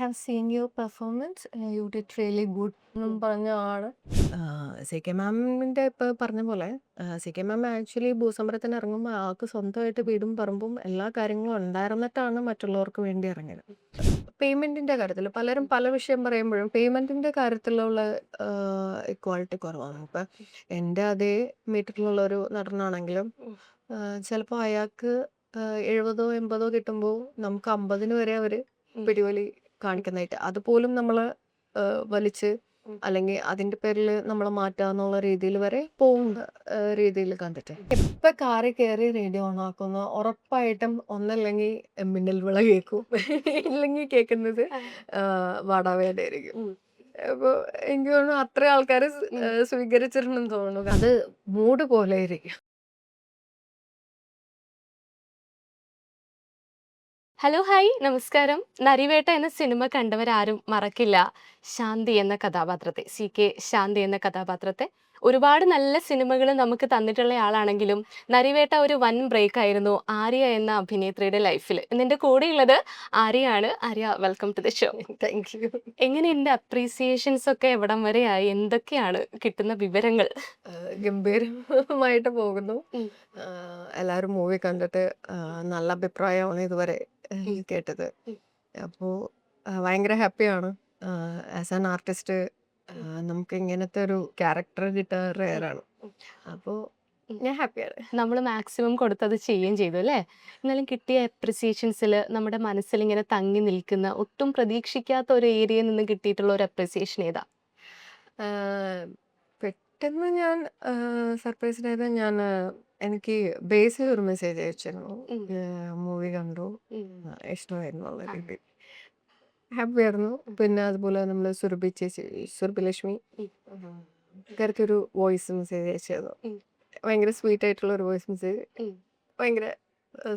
have seen your performance. You did really good എന്നും പറഞ്ഞ ആണ്. സി കെ മാമിന്റെ ഇപ്പൊ പറഞ്ഞ പോലെ സി കെ മാം ആക്ച്വലി ഭൂസമരത്തിന് ഇറങ്ങുമ്പോൾ ആൾക്ക് സ്വന്തമായിട്ട് വീടും പറമ്പും എല്ലാ കാര്യങ്ങളും ഉണ്ടായിരുന്നിട്ടാണ് മറ്റുള്ളവർക്ക് വേണ്ടി ഇറങ്ങിയത്. പേയ്മെന്റിന്റെ കാര്യത്തിൽ പലരും പല വിഷയം പറയുമ്പോഴും പേയ്മെന്റിന്റെ കാര്യത്തിലുള്ള ഇക്വാളിറ്റി കുറവാണ്. ഇപ്പൊ എൻ്റെ അതേ മീറ്ററിലുള്ള ഒരു നടനാണെങ്കിലും ചിലപ്പോൾ അയാൾക്ക് 70 80 കിട്ടുമ്പോൾ നമുക്ക് 50 വരെ അവര് പിടിവലി കാണിക്കുന്നതായിട്ട് അതുപോലും നമ്മള് വലിച്ച് അല്ലെങ്കിൽ അതിന്റെ പേരിൽ നമ്മളെ മാറ്റാന്നുള്ള രീതിയിൽ വരെ പോകുന്ന രീതിയിൽ കണ്ടിട്ട് എപ്പൊ കാറിൽ കയറി റേഡിയോ ഓൺ ആക്കുന്ന ഉറപ്പായിട്ടും ഒന്നല്ലെങ്കിൽ മിന്നൽ വിള കേൾക്കും ഇല്ലെങ്കിൽ കേൾക്കുന്നത് വാടാവേണ്ട ആയിരിക്കും. അപ്പൊ എനിക്ക് തോന്നുന്നു അത്ര ആൾക്കാര് സ്വീകരിച്ചിട്ടുണ്ടെന്ന് തോന്നുന്നു. അത് മൂഡ് പോലെ ആയിരിക്കും. ഹലോ ഹായ് നമസ്കാരം. നരിവേട്ട എന്ന സിനിമ കണ്ടവരാരും മറക്കില്ല ശാന്തി എന്ന കഥാപാത്രത്തെ. ശാന്തി എന്ന കഥാപാത്രത്തെ ഒരുപാട് നല്ല സിനിമകൾ നമുക്ക് തന്നിട്ടുള്ള ആളാണെങ്കിലും നരിവേട്ട ഒരു വൻ ബ്രേക്ക് ആയിരുന്നു ആര്യ എന്ന അഭിനേത്രിയുടെ ലൈഫിൽ. ഇന്നെൻ്റെ കൂടെയുള്ളത് ആര്യയാണ്. Arya, welcome to the show. Thank you. എങ്ങനെയുണ്ട് അപ്രീസിയേഷൻസ് ഒക്കെ എവിടം വരെയായി? എന്തൊക്കെയാണ് കിട്ടുന്ന വിവരങ്ങൾ? ഗംഭീരമായിട്ട് പോകുന്നു. എല്ലാവരും മൂവി കണ്ടിട്ട് നല്ല അഭിപ്രായമാണ് ഇതുവരെ കേട്ടത്. അപ്പോൾ ഭയങ്കര ഹാപ്പിയാണ്. ആസ് ആൻ ആർട്ടിസ്റ്റ് നമുക്ക് ഇങ്ങനത്തെ ഒരു ക്യാരക്ടർ കിട്ടുക റെയറാണ്. അപ്പോൾ ഞാൻ ഹാപ്പിയാണ്. നമ്മൾ മാക്സിമം കൊടുത്തത് ചെയ്യുകയും ചെയ്തു അല്ലേ? എന്നാലും കിട്ടിയ അപ്രിസിയേഷൻസിൽ നമ്മുടെ മനസ്സിൽ ഇങ്ങനെ തങ്ങി നിൽക്കുന്ന ഒട്ടും പ്രതീക്ഷിക്കാത്ത ഒരു ഏരിയയിൽ നിന്ന് കിട്ടിയിട്ടുള്ള ഒരു അപ്രിസിയേഷൻ ഏതാ? പെട്ടെന്ന് ഞാൻ സർപ്രൈസ്ഡ് ആയത് എനിക്ക് ബേസിൽ ഒരു മെസ്സേജ് അയച്ചിരുന്നു. മൂവി കണ്ടു, ഇഷ്ടമായിരുന്നു എന്നുള്ള രീതിയിൽ ഹാപ്പി ആയിരുന്നു. പിന്നെ അതുപോലെ നമ്മൾ സുരഭി ചേച്ചി, സുരഭി ലക്ഷ്മി പുള്ളിക്കാരത്തി ഒരു വോയിസ് മെസ്സേജ് അയച്ചിരുന്നു. ഭയങ്കര സ്വീറ്റ് ആയിട്ടുള്ള ഒരു വോയിസ് മെസ്സേജ്. ഭയങ്കര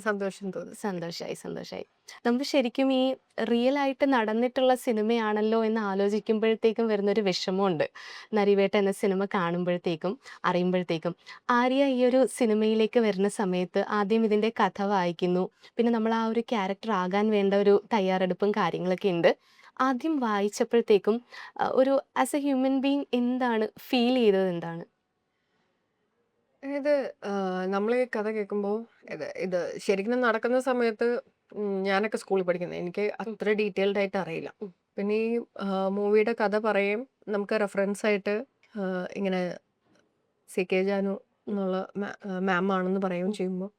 സന്തോഷം തോന്നി. സന്തോഷായി. നമുക്ക് ശരിക്കും ഈ റിയൽ ആയിട്ട് നടന്നിട്ടുള്ള സിനിമയാണല്ലോ എന്ന് ആലോചിക്കുമ്പോഴത്തേക്കും വരുന്നൊരു വിഷമമുണ്ട്. നരിവേട്ട എന്ന സിനിമ കാണുമ്പോഴത്തേക്കും അറിയുമ്പോഴത്തേക്കും. ആര്യ ഈ ഒരു സിനിമയിലേക്ക് വരുന്ന സമയത്ത് ആദ്യം ഇതിൻ്റെ കഥ വായിക്കുന്നു. പിന്നെ നമ്മൾ ആ ഒരു ക്യാരക്ടർ ആകാൻ വേണ്ട ഒരു തയ്യാറെടുപ്പും കാര്യങ്ങളൊക്കെ ഉണ്ട്. ആദ്യം വായിച്ചപ്പോഴത്തേക്കും ഒരു ആസ് എ ഹ്യൂമൻ ബീങ് എന്താണ് ഫീൽ ചെയ്തത്? എന്താണ്? ഇത് നമ്മൾ ഈ കഥ കേൾക്കുമ്പോൾ ഇത് ഇത് ശരിക്കും നടക്കുന്ന സമയത്ത് ഞാനൊക്കെ സ്കൂളിൽ പഠിക്കുന്നത്. എനിക്ക് അത്ര ഡീറ്റെയിൽഡ് ആയിട്ട് അറിയില്ല. പിന്നെ ഈ മൂവിയുടെ കഥ പറയും നമുക്ക് റെഫറൻസ് ആയിട്ട് ഇങ്ങനെ സി കെ ജാനു എന്നുള്ള മാം ആണെന്ന് പറയുകയും ചെയ്യുമ്പോൾ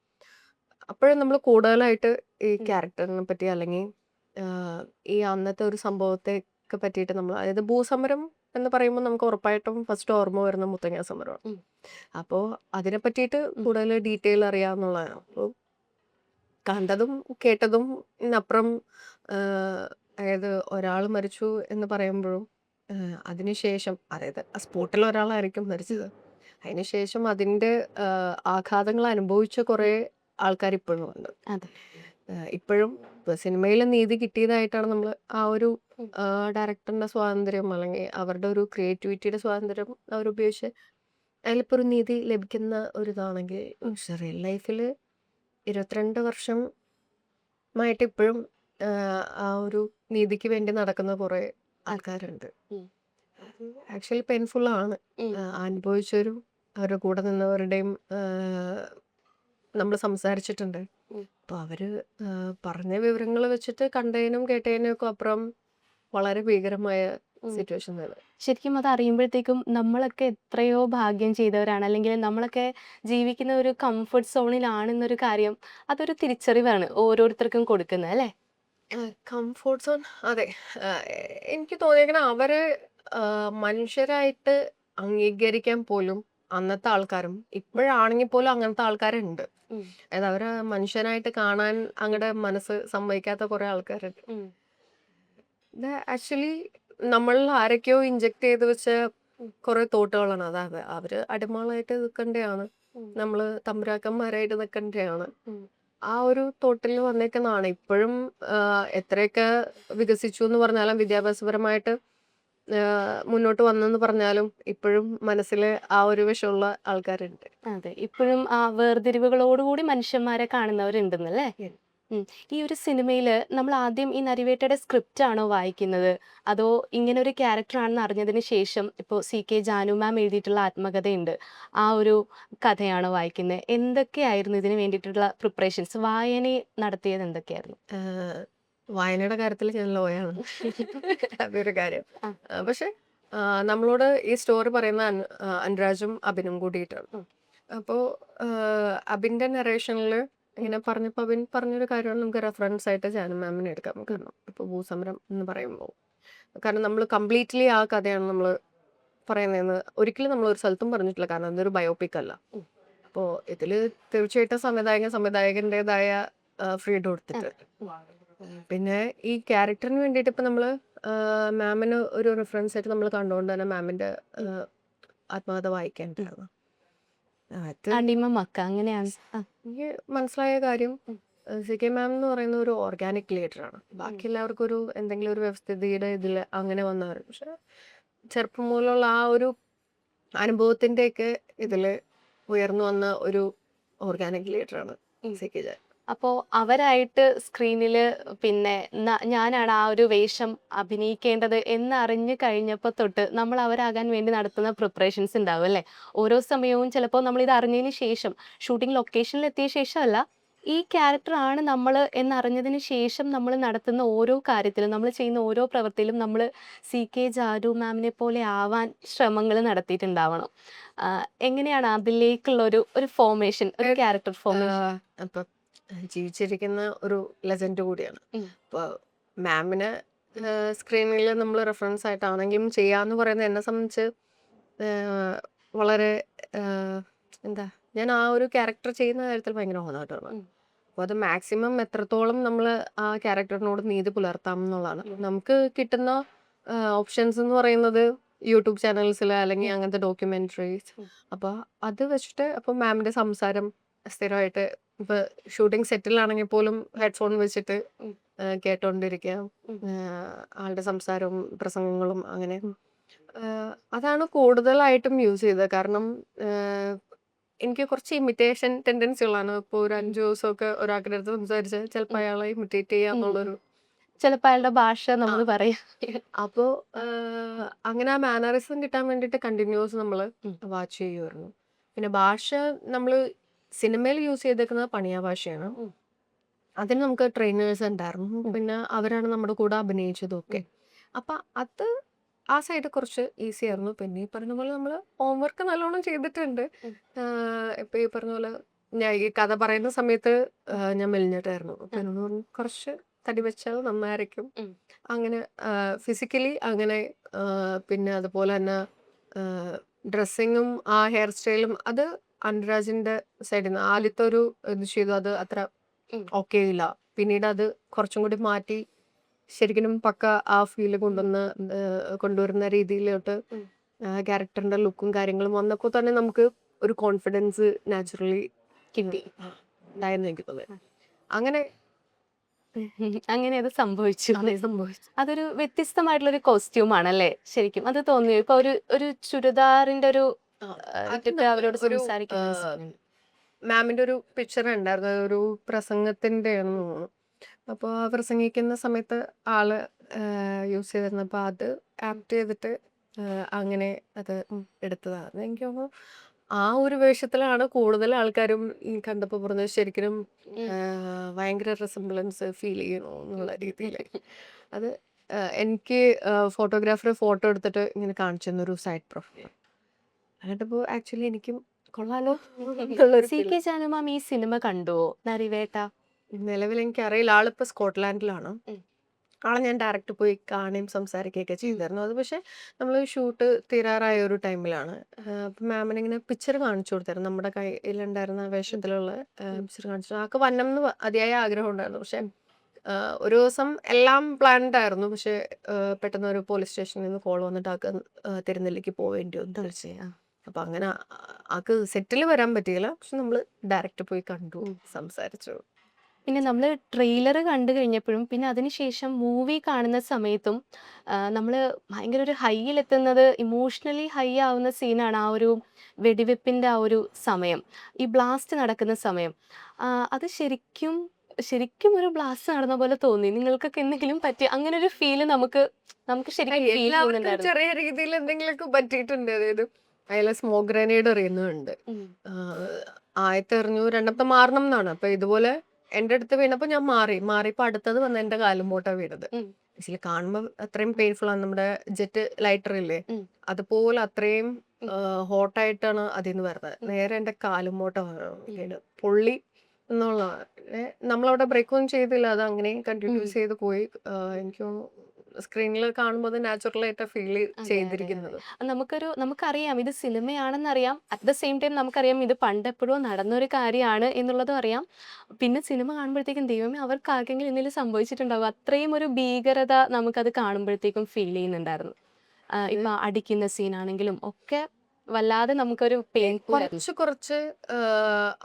അപ്പോഴും നമ്മൾ കൂടുതലായിട്ട് ഈ ക്യാരക്ടറിനെ പറ്റി അല്ലെങ്കിൽ ഈ അന്നത്തെ ഒരു സംഭവത്തെ പറ്റിയിട്ട് നമ്മൾ അതായത് ഭൂസമരം എന്ന് പറയുമ്പോൾ നമുക്ക് ഉറപ്പായിട്ടും ഫസ്റ്റ് ഓർമ്മ വരുന്ന മുത്തങ്ങ സമരമാണ്. അപ്പോൾ അതിനെ പറ്റിയിട്ട് കൂടുതൽ ഡീറ്റെയിൽ അറിയാവുന്നതാണ്. അപ്പോൾ കണ്ടതും കേട്ടതും അപ്പുറം അതായത് ഒരാൾ മരിച്ചു എന്ന് പറയുമ്പോഴും അതിനുശേഷം അതായത് ആ സ്പോട്ടിൽ ഒരാളായിരിക്കും മരിച്ചത്. അതിനുശേഷം അതിൻ്റെ ആഘാതങ്ങൾ അനുഭവിച്ച കുറേ ആൾക്കാർ ഇപ്പോഴും ഉണ്ട്. അതെ. ഇപ്പോഴും സിനിമയിൽ നീതി കിട്ടിയതായിട്ടാണ് നമ്മൾ ആ ഒരു ഡയറക്ടറിന്റെ സ്വാതന്ത്ര്യം അല്ലെങ്കിൽ അവരുടെ ഒരു ക്രിയേറ്റിവിറ്റിയുടെ സ്വാതന്ത്ര്യം അവരുപയോഗിച്ച് അതിലിപ്പോൾ ഒരു നീതി ലഭിക്കുന്ന ഒരു ഇതാണെങ്കിൽ റിയൽ ലൈഫിൽ 22 വർഷമായിട്ട് ഇപ്പോഴും ആ ഒരു നീതിക്ക് വേണ്ടി നടക്കുന്ന കുറേ ആൾക്കാരുണ്ട്. ആക്ച്വലി പെയിൻഫുൾ ആണ്. അനുഭവിച്ചവരും അവരുടെ കൂടെ നിന്നവരുടെയും നമ്മൾ സംസാരിച്ചിട്ടുണ്ട്. അപ്പോൾ അവര് പറഞ്ഞ വിവരങ്ങൾ വെച്ചിട്ട് കണ്ടതിനും കേട്ടതിനും ഒക്കെ അപ്പുറം വളരെ ഭീകരമായ സിറ്റുവേഷൻ ആണ്. ശരിക്കും അത് അറിയുമ്പോഴത്തേക്കും നമ്മളൊക്കെ എത്രയോ ഭാഗ്യം ചെയ്തവരാണ്, അല്ലെങ്കിൽ നമ്മളൊക്കെ ജീവിക്കുന്ന ഒരു കംഫർട്ട് സോണിലാണെന്നൊരു കാര്യം, അതൊരു തിരിച്ചറിവാണ് ഓരോരുത്തർക്കും കൊടുക്കുന്നത് അല്ലേ? കംഫോർട്ട് സോൺ അതെ. എനിക്ക് തോന്നിയേക്കണ അവര് മനുഷ്യരായിട്ട് അംഗീകരിക്കാൻ പോലും അന്നത്തെ ആൾക്കാരും ഇപ്പോഴാണെങ്കിൽ പോലും അങ്ങനത്തെ ആൾക്കാരുണ്ട്. അതായത് അവരെ മനുഷ്യനായിട്ട് കാണാൻ അങ്ങടെ മനസ്സ് സമ്മതിക്കാത്ത കുറെ ആൾക്കാരുണ്ട്. ഇത് ആക്ച്വലി നമ്മൾ ആരൊക്കെയോ ഇഞ്ചെക്ട് ചെയ്ത് വെച്ച കുറെ തോട്ടുകളാണ്. അതായത് അവര് അടിമകളായിട്ട് നിൽക്കേണ്ടതാണ്, നമ്മള് തമ്പുരാക്കന്മാരായിട്ട് നിൽക്കേണ്ടതാണ്. ആ ഒരു തോട്ടിൽ വന്നേക്കുന്നതാണ്. ഇപ്പോഴും എത്രയൊക്കെ വികസിച്ചു എന്ന് പറഞ്ഞാലും വിദ്യാഭ്യാസപരമായിട്ട് മുന്നോട്ട് വന്നെന്ന് പറഞ്ഞാലും ഇപ്പോഴും മനസ്സിൽ ആ ഒരു വിഷമുള്ള ആൾക്കാരുണ്ട്. അതെ, ഇപ്പോഴും ആ വേർതിരിവുകളോടുകൂടി മനുഷ്യന്മാരെ കാണുന്നവരുണ്ടെന്നല്ലേ? ഈ ഒരു സിനിമയില് നമ്മൾ ആദ്യം ഈ നരിവേട്ടയുടെ സ്ക്രിപ്റ്റ് ആണോ വായിക്കുന്നത്? അതോ ഇങ്ങനെ ഒരു ക്യാരക്ടർ ആണെന്ന് അറിഞ്ഞതിന് ശേഷം ഇപ്പോൾ സി.കെ. ജാനു മാം എഴുതിയിട്ടുള്ള ആത്മകഥയുണ്ട്. ആ ഒരു കഥയാണോ വായിക്കുന്നത്? എന്തൊക്കെയായിരുന്നു ഇതിന് വേണ്ടിയിട്ടുള്ള പ്രിപ്പറേഷൻസ്? വായന നടത്തിയത് എന്തൊക്കെയായിരുന്നു? ആഹ് വായനയുടെ കാര്യത്തിൽ ഞാൻ ലോയാണ്. അതൊരു കാര്യം. ആ. പക്ഷെ നമ്മളോട് ഈ സ്റ്റോറി പറയുന്ന അനുരാജും അബിനും കൂടിയിട്ടാണ്. ഉം. അപ്പോൾ അബിന്റെ നറേഷനിൽ ഇങ്ങനെ പറഞ്ഞപ്പോൾ അബിൻ പറഞ്ഞൊരു കാര്യമാണ് നമുക്ക് റെഫറൻസ് ആയിട്ട് ജാനു മാമിനെ എടുക്കാം. കാരണം ഇപ്പോൾ ഭൂസമരം എന്ന് പറയുമ്പോൾ കാരണം നമ്മൾ കംപ്ലീറ്റ്ലി ആ കഥയാണ് നമ്മൾ പറയുന്നതെന്ന് ഒരിക്കലും നമ്മൾ ഒരു സ്ഥലത്തും പറഞ്ഞിട്ടില്ല. കാരണം അതൊരു ബയോപിക് അല്ല. ഉം. അപ്പോൾ ഇതിൽ തീർച്ചയായിട്ടും സംവിധായകൻ്റെതായ ഫ്രീഡം കൊടുത്തിട്ട് പിന്നെ ഈ ക്യാരക്ടറിന് വേണ്ടിയിട്ട് ഇപ്പം നമ്മൾ മാമിന് ഒരു റെഫറൻസ് ആയിട്ട് നമ്മൾ കണ്ടുകൊണ്ട് തന്നെ മാമിൻ്റെ ആത്മകഥ വായിക്കാനുണ്ടായിരുന്നു. അത് അടിമ മക്ക അങ്ങനെയാണ്. എനിക്ക് മനസ്സിലായ കാര്യം ഉം. സി.കെ. മാം എന്ന് പറയുന്ന ഒരു ഓർഗാനിക് ലീഡറാണ്. ബാക്കി എല്ലാവർക്കും ഒരു എന്തെങ്കിലും ഒരു വ്യവസ്ഥിതിയുടെ ഇതിൽ അങ്ങനെ വന്നവർ. പക്ഷെ ചെറുപ്പം മുതലുള്ള ആ ഒരു അനുഭവത്തിൻ്റെയൊക്കെ ഇതിൽ ഉയർന്നു വന്ന ഒരു ഓർഗാനിക് ലീഡറാണ് ഉം. സി.കെ. ജാൻ. അപ്പോൾ അവരായിട്ട് സ്ക്രീനിൽ പിന്നെ ഞാനാണ് ആ ഒരു വേഷം അഭിനയിക്കേണ്ടത് എന്നറിഞ്ഞു കഴിഞ്ഞപ്പോൾ തൊട്ട് നമ്മൾ അവരാകാൻ വേണ്ടി നടത്തുന്ന പ്രിപ്പറേഷൻസ് ഉണ്ടാവും അല്ലേ? ഓരോ സമയവും ചിലപ്പോൾ നമ്മൾ ഇത് അറിഞ്ഞതിന് ശേഷം ഷൂട്ടിംഗ് ലൊക്കേഷനിൽ എത്തിയ ശേഷമല്ല, ഈ ക്യാരക്ടർ ആണ് നമ്മൾ എന്നറിഞ്ഞതിന് ശേഷം നമ്മൾ നടത്തുന്ന ഓരോ കാര്യത്തിലും നമ്മൾ ചെയ്യുന്ന ഓരോ പ്രവൃത്തിയിലും നമ്മൾ സി.കെ. ജാനു മാമിനെ പോലെ ആവാൻ ശ്രമങ്ങൾ നടത്തിയിട്ടുണ്ടാവണം. എങ്ങനെയാണ് അതിലേക്കുള്ള ഒരു ഫോർമേഷൻ, ഒരു ക്യാരക്ടർ ഫോർമേഷൻ? അപ്പം ജീവിച്ചിരിക്കുന്ന ഒരു ലെജൻഡ് കൂടിയാണ്. അപ്പോൾ മാമിന് സ്ക്രീനിൽ നമ്മൾ റെഫറൻസ് ആയിട്ടാണെങ്കിലും ചെയ്യാന്ന് പറയുന്നത് എന്നെ സംബന്ധിച്ച് വളരെ എന്താ ഞാൻ ആ ഒരു ക്യാരക്ടർ ചെയ്യുന്ന കാര്യത്തിൽ ഭയങ്കര ഓണായിട്ടാണ്. അപ്പോൾ അത് മാക്സിമം എത്രത്തോളം നമ്മൾ ആ ക്യാരക്ടറിനോട് നീതി പുലർത്താം എന്നുള്ളതാണ്. നമുക്ക് കിട്ടുന്ന ഓപ്ഷൻസ് എന്ന് പറയുന്നത് യൂട്യൂബ് ചാനൽസിൽ അല്ലെങ്കിൽ അങ്ങനത്തെ ഡോക്യുമെന്ററീസ്. അപ്പോൾ അത് വെച്ചിട്ട് അപ്പോൾ മാമിന്റെ സംസാരം സ്ഥിരമായിട്ട് ഇപ്പൊ ഷൂട്ടിംഗ് സെറ്റിലാണെങ്കിൽ പോലും ഹെഡ്ഫോൺ വെച്ചിട്ട് കേട്ടോണ്ടിരിക്കുക. ആളുടെ സംസാരവും പ്രസംഗങ്ങളും അങ്ങനെ അതാണ് കൂടുതലായിട്ടും യൂസ് ചെയ്തത്. കാരണം എനിക്ക് കുറച്ച് ഇമിറ്റേഷൻ ടെൻഡൻസി ഉള്ളതാണ്. ഇപ്പോൾ ഒരു 5 ദിവസമൊക്കെ ഒരാളുടെ അടുത്ത് സംസാരിച്ച് ചിലപ്പോൾ അയാളെ ഇമിറ്റേറ്റ് ചെയ്യാന്നുള്ളൊരു ചിലപ്പോൾ അയാളുടെ ഭാഷ നമ്മൾ പറയാം. അപ്പോൾ അങ്ങനെ ആ മാനറിസം കിട്ടാൻ വേണ്ടിയിട്ട് കണ്ടിന്യൂസ് നമ്മൾ വാച്ച് ചെയ്യുമായിരുന്നു. പിന്നെ ഭാഷ നമ്മൾ സിനിമയിൽ യൂസ് ചെയ്തേക്കുന്നത് പണിയ ഭാഷയാണ്. അതിന് നമുക്ക് ട്രെയിനേഴ്സ് ഉണ്ടായിരുന്നു. പിന്നെ അവരാണ് നമ്മുടെ കൂടെ അഭിനയിച്ചതും ഒക്കെ. അപ്പം അത് ആ സൈഡ് കുറച്ച് ഈസി ആയിരുന്നു. പിന്നെ ഈ പറഞ്ഞ പോലെ നമ്മൾ ഹോംവർക്ക് നല്ലോണം ചെയ്തിട്ടുണ്ട്. ഇപ്പം ഈ പറഞ്ഞ പോലെ ഞാൻ ഈ കഥ പറയുന്ന സമയത്ത് ഞാൻ മെലിഞ്ഞിട്ടായിരുന്നു. അപ്പം എന്നോട് പറഞ്ഞു കുറച്ച് തടി വെച്ചാൽ നന്നായിരിക്കും. അങ്ങനെ ഫിസിക്കലി അങ്ങനെ പിന്നെ അതുപോലെ തന്നെ ഡ്രസ്സിങ്ങും ആ ഹെയർ സ്റ്റൈലും അത് അനുരാജിന്റെ സൈഡിൽ നിന്ന് ആദ്യത്തെ ഒരു ഇത് ചെയ്തു. അത് അത്ര ഓക്കെ ഇല്ല. പിന്നീട് അത് കുറച്ചും കൂടി മാറ്റി ശരിക്കും പക്ക ആ ഫീല് കൊണ്ടുവരുന്ന രീതിയിലോട്ട് ക്യാരക്ടറിന്റെ ലുക്കും കാര്യങ്ങളും വന്നപ്പോൾ തന്നെ നമുക്ക് ഒരു കോൺഫിഡൻസ് നാച്ചുറലി കിട്ടി. ഉണ്ടായെന്ന് എനിക്ക് തോന്നുന്നു. അങ്ങനെ അങ്ങനെ അത് സംഭവിച്ചു. സംഭവിച്ചു. അതൊരു വ്യത്യസ്തമായിട്ടുള്ള ഒരു കോസ്റ്റ്യൂം ആണല്ലേ ശരിക്കും? അത് തോന്നിയോ? ഇപ്പൊ ഒരു ചുരിദാറിന്റെ ഒരു ഇട്ടിട്ട് അവരോട് സംസാരിക്കുന്ന മാമിന്റെ ഒരു പിക്ചർ ഉണ്ടായിരുന്നു. ഒരു പ്രസംഗത്തിന്റെ ആണെന്ന് തോന്നുന്നു. അപ്പോൾ ആ പ്രസംഗിക്കുന്ന സമയത്ത് ആള് യൂസ് ചെയ്തിരുന്നപ്പോൾ അത് ആപ്റ്റ് ചെയ്തിട്ട് അങ്ങനെ അത് എടുത്തതാണ്. എനിക്ക് തോന്നുന്നു ആ ഒരു വേഷത്തിലാണ് കൂടുതൽ ആൾക്കാരും കണ്ടപ്പോൾ പറഞ്ഞത് ശരിക്കും ഭയങ്കര റിസംബ്ലൻസ് ഫീൽ ചെയ്യണോ എന്നുള്ള രീതിയിൽ. അത് എനിക്ക് ഫോട്ടോഗ്രാഫർ ഫോട്ടോ എടുത്തിട്ട് ഇങ്ങനെ കാണിച്ചു തന്നൊരു സൈഡ് പ്രൊഫൈൽ എന്നിട്ടിപ്പോൾ ആക്ച്വലി എനിക്കും കൊള്ളാലോ എന്നുള്ളൊരു സി.കെ. ജാനു മാം ഈ സിനിമ കണ്ടുവോ? നരിവേട്ട. നിലവിൽ എനിക്കറിയില്ല. ആളിപ്പോൾ സ്കോട്ട്ലാൻഡിലാണ്. ആളെ ഞാൻ ഡയറക്റ്റ് പോയി കാണുകയും സംസാരിക്കുകയൊക്കെ ചെയ്തിരുന്നു. അത് പക്ഷെ നമ്മൾ ഷൂട്ട് തീരാറായ ഒരു ടൈമിലാണ്. അപ്പം മാമിന് ഇങ്ങനെ പിക്ചർ കാണിച്ചു കൊടുത്തായിരുന്നു. നമ്മുടെ കയ്യിലുണ്ടായിരുന്ന വേഷത്തിലുള്ള പിക്ചർ കാണിച്ചു. ആൾക്ക് വന്നം എന്ന് അതിയായ ആഗ്രഹം ഉണ്ടായിരുന്നു. പക്ഷെ ഒരു ദിവസം എല്ലാം പ്ലാൻഡ് ആയിരുന്നു. പക്ഷെ പെട്ടെന്ന് ഒരു പോലീസ് സ്റ്റേഷനിൽ നിന്ന് കോൾ വന്നിട്ട് ആൾക്ക് തിരുനെല്ലിക്ക് പോവേണ്ടി വന്നു. തീർച്ചയായും. അപ്പം അങ്ങനെ ആൾക്ക് സെറ്റിൽ വരാൻ പറ്റിയില്ല. പക്ഷെ നമ്മൾ ഡയറക്റ്റ് പോയി കണ്ടു, സംസാരിച്ചു. പിന്നെ നമ്മൾ ട്രെയിലർ കണ്ടു കഴിഞ്ഞപ്പോഴും പിന്നെ അതിനുശേഷം മൂവി കാണുന്ന സമയത്തും നമ്മൾ ഭയങ്കര ഒരു ഹൈയിലെത്തുന്നത് ഇമോഷണലി ഹൈ ആവുന്ന സീനാണ് ആ ഒരു വെടിവെപ്പിൻ്റെ ആ ഒരു സമയം, ഈ ബ്ലാസ്റ്റ് നടക്കുന്ന സമയം. അത് ശരിക്കും ശരിക്കും ഒരു ബ്ലാസ്റ്റ് നടന്ന പോലെ തോന്നി. നിങ്ങൾക്കൊക്കെ എന്തെങ്കിലും പറ്റി അങ്ങനെ ഒരു ഫീല് നമുക്ക് ശരിക്കും ഫീൽ എല്ലാവർക്കും ചെയ്യുന്നുണ്ടായിരുന്നു. ചെറിയ രീതിയിൽ എന്തെങ്കിലുമൊക്കെ പറ്റിയിട്ടുണ്ട്. അതായത് അതിലെ സ്മോക്ക് ഗ്രനേഡ് എറിയുന്നുണ്ട്. ഉം. ആദ്യത്തെ എറിഞ്ഞു, രണ്ടാമത്തെ മാറണം എന്നാണ്. അപ്പൊ ഇതുപോലെ എന്റെ അടുത്ത് വീണപ്പോ ഞാൻ മാറിയപ്പോ അടുത്തത് വന്ന് എന്റെ കാലുമ്പോട്ടാ വീണത്. ഉം. ആക്ച്വലി കാണുമ്പോ അത്രയും പെയിൻഫുൾ ആണ്. നമ്മുടെ ജെറ്റ് ലൈറ്റർ ഇല്ലേ, ഉം. അതുപോലെ അത്രയും ഉം. ഹോട്ടായിട്ടാണ് അതിന്ന് വരുന്നത്. ഉം. നേരെ എന്റെ കാലുമ്പോട്ട ഉം. വീണ് പൊള്ളി എന്നുള്ളതാണ്. നമ്മളവിടെ ബ്രേക്ക് ഒന്നും ചെയ്തില്ല, അത് അങ്ങനെ ഉം. കണ്ടിന്യൂസ് ചെയ്ത് പോയി. എനിക്ക് സ്ക്രീനിൽ കാണുമ്പോൾ അത് നാച്ചുറൽ ആയിട്ട് ഫീൽ അതെ, അതെ, അതെ. ചെയ്തിരിക്കുന്നത്. നമുക്കറിയാം ഇത് സിനിമയാണെന്നറിയാം. അറ്റ് ദ സെയിം ടൈം നമുക്കറിയാം ഇത് പണ്ടെപ്പോഴോ നടന്നൊരു കാര്യമാണ് എന്നുള്ളതും അറിയാം. പിന്നെ സിനിമ കാണുമ്പോഴത്തേക്കും ദൈവമേ അവർക്ക് ആർക്കെങ്കിലും എന്തെങ്കിലും സംഭവിച്ചിട്ടുണ്ടാവും. അത്രയും ഒരു ഭീകരത നമുക്കത് കാണുമ്പോഴത്തേക്കും ഫീൽ ചെയ്യുന്നുണ്ടായിരുന്നു. അത് ഇപ്പൊ അടിക്കുന്ന സീനാണെങ്കിലും ഒക്കെ വല്ലാതെ നമുക്കൊരു പെയിൻഫുൾ ആയിരുന്നു. കുറച്ച് കുറച്ച്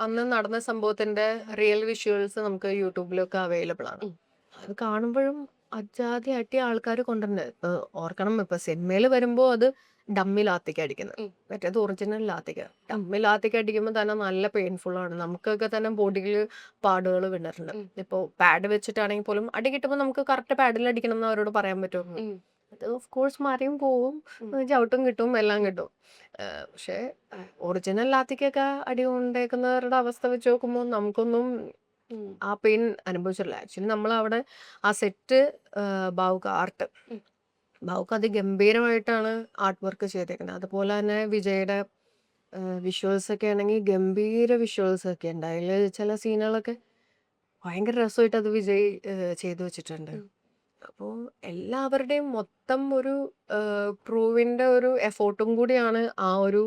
അന്ന് നടന്ന സംഭവത്തിന്റെ റിയൽ വിഷ്വൽസ് നമുക്ക് യൂട്യൂബിലൊക്കെ അവൈലബിൾ ആണ്. ഉം. അത് കാണുമ്പോഴും അജാതി അട്ടി ആൾക്കാർ കൊണ്ടുവരുന്നത്. ഇപ്പൊ ഓർക്കണം, ഇപ്പൊ സിനിമയിൽ വരുമ്പോ അത് ഡമ്മി ലാത്തിക്ക അടിക്കുന്നത്, ഉം. മറ്റേത് ഒറിജിനൽ ലാത്തിക്ക. ഡമ്മി ലാത്തിക്ക അടിക്കുമ്പോൾ തന്നെ നല്ല പെയിൻഫുൾ ആണ്. നമുക്കൊക്കെ തന്നെ ബോഡിയിൽ പാടുകൾ വീണിട്ടുണ്ട്. ഉം. ഇപ്പൊ പാഡ് വെച്ചിട്ടാണെങ്കിൽ പോലും അടി കിട്ടുമ്പോൾ നമുക്ക് കറക്റ്റ് പാഡിൽ അടിക്കണം എന്ന് അവരോട് പറയാൻ പറ്റും. ഉം. അത് ഓഫ് കോഴ്സ് മറിയും പോവും, ഉം. ചവിട്ടും കിട്ടും, എല്ലാം കിട്ടും. പക്ഷെ ഒറിജിനൽ ലാത്തിക്കൊക്കെ അടി കൊണ്ടേക്കുന്നവരുടെ അവസ്ഥ വെച്ച് നോക്കുമ്പോൾ നമുക്കൊന്നും ഉം. ആ പെയിൻ അനുഭവിച്ചിട്ടില്ല. ആക്ച്വലി നമ്മൾ അവിടെ ആ സെറ്റ് ബാവുക്ക് ആർട്ട് ഉം. ബാവുക്ക് അതിഗംഭീരമായിട്ടാണ് ആർട്ട് വർക്ക് ചെയ്തേക്കുന്നത്. അതുപോലെ തന്നെ വിജയുടെ വിഷ്വൽസ് ഒക്കെ ആണെങ്കിൽ ഗംഭീര വിഷ്വൽസ് ഒക്കെ ഉണ്ട്. അതിൽ ചില സീനുകളൊക്കെ ഭയങ്കര രസമായിട്ട് അത് വിജയ് ചെയ്തു വെച്ചിട്ടുണ്ട്. ഉം. അപ്പോൾ എല്ലാവരുടെയും മൊത്തം ഒരു ക്രൂവിന്റെ ഒരു എഫോർട്ടും കൂടിയാണ് ആ ഒരു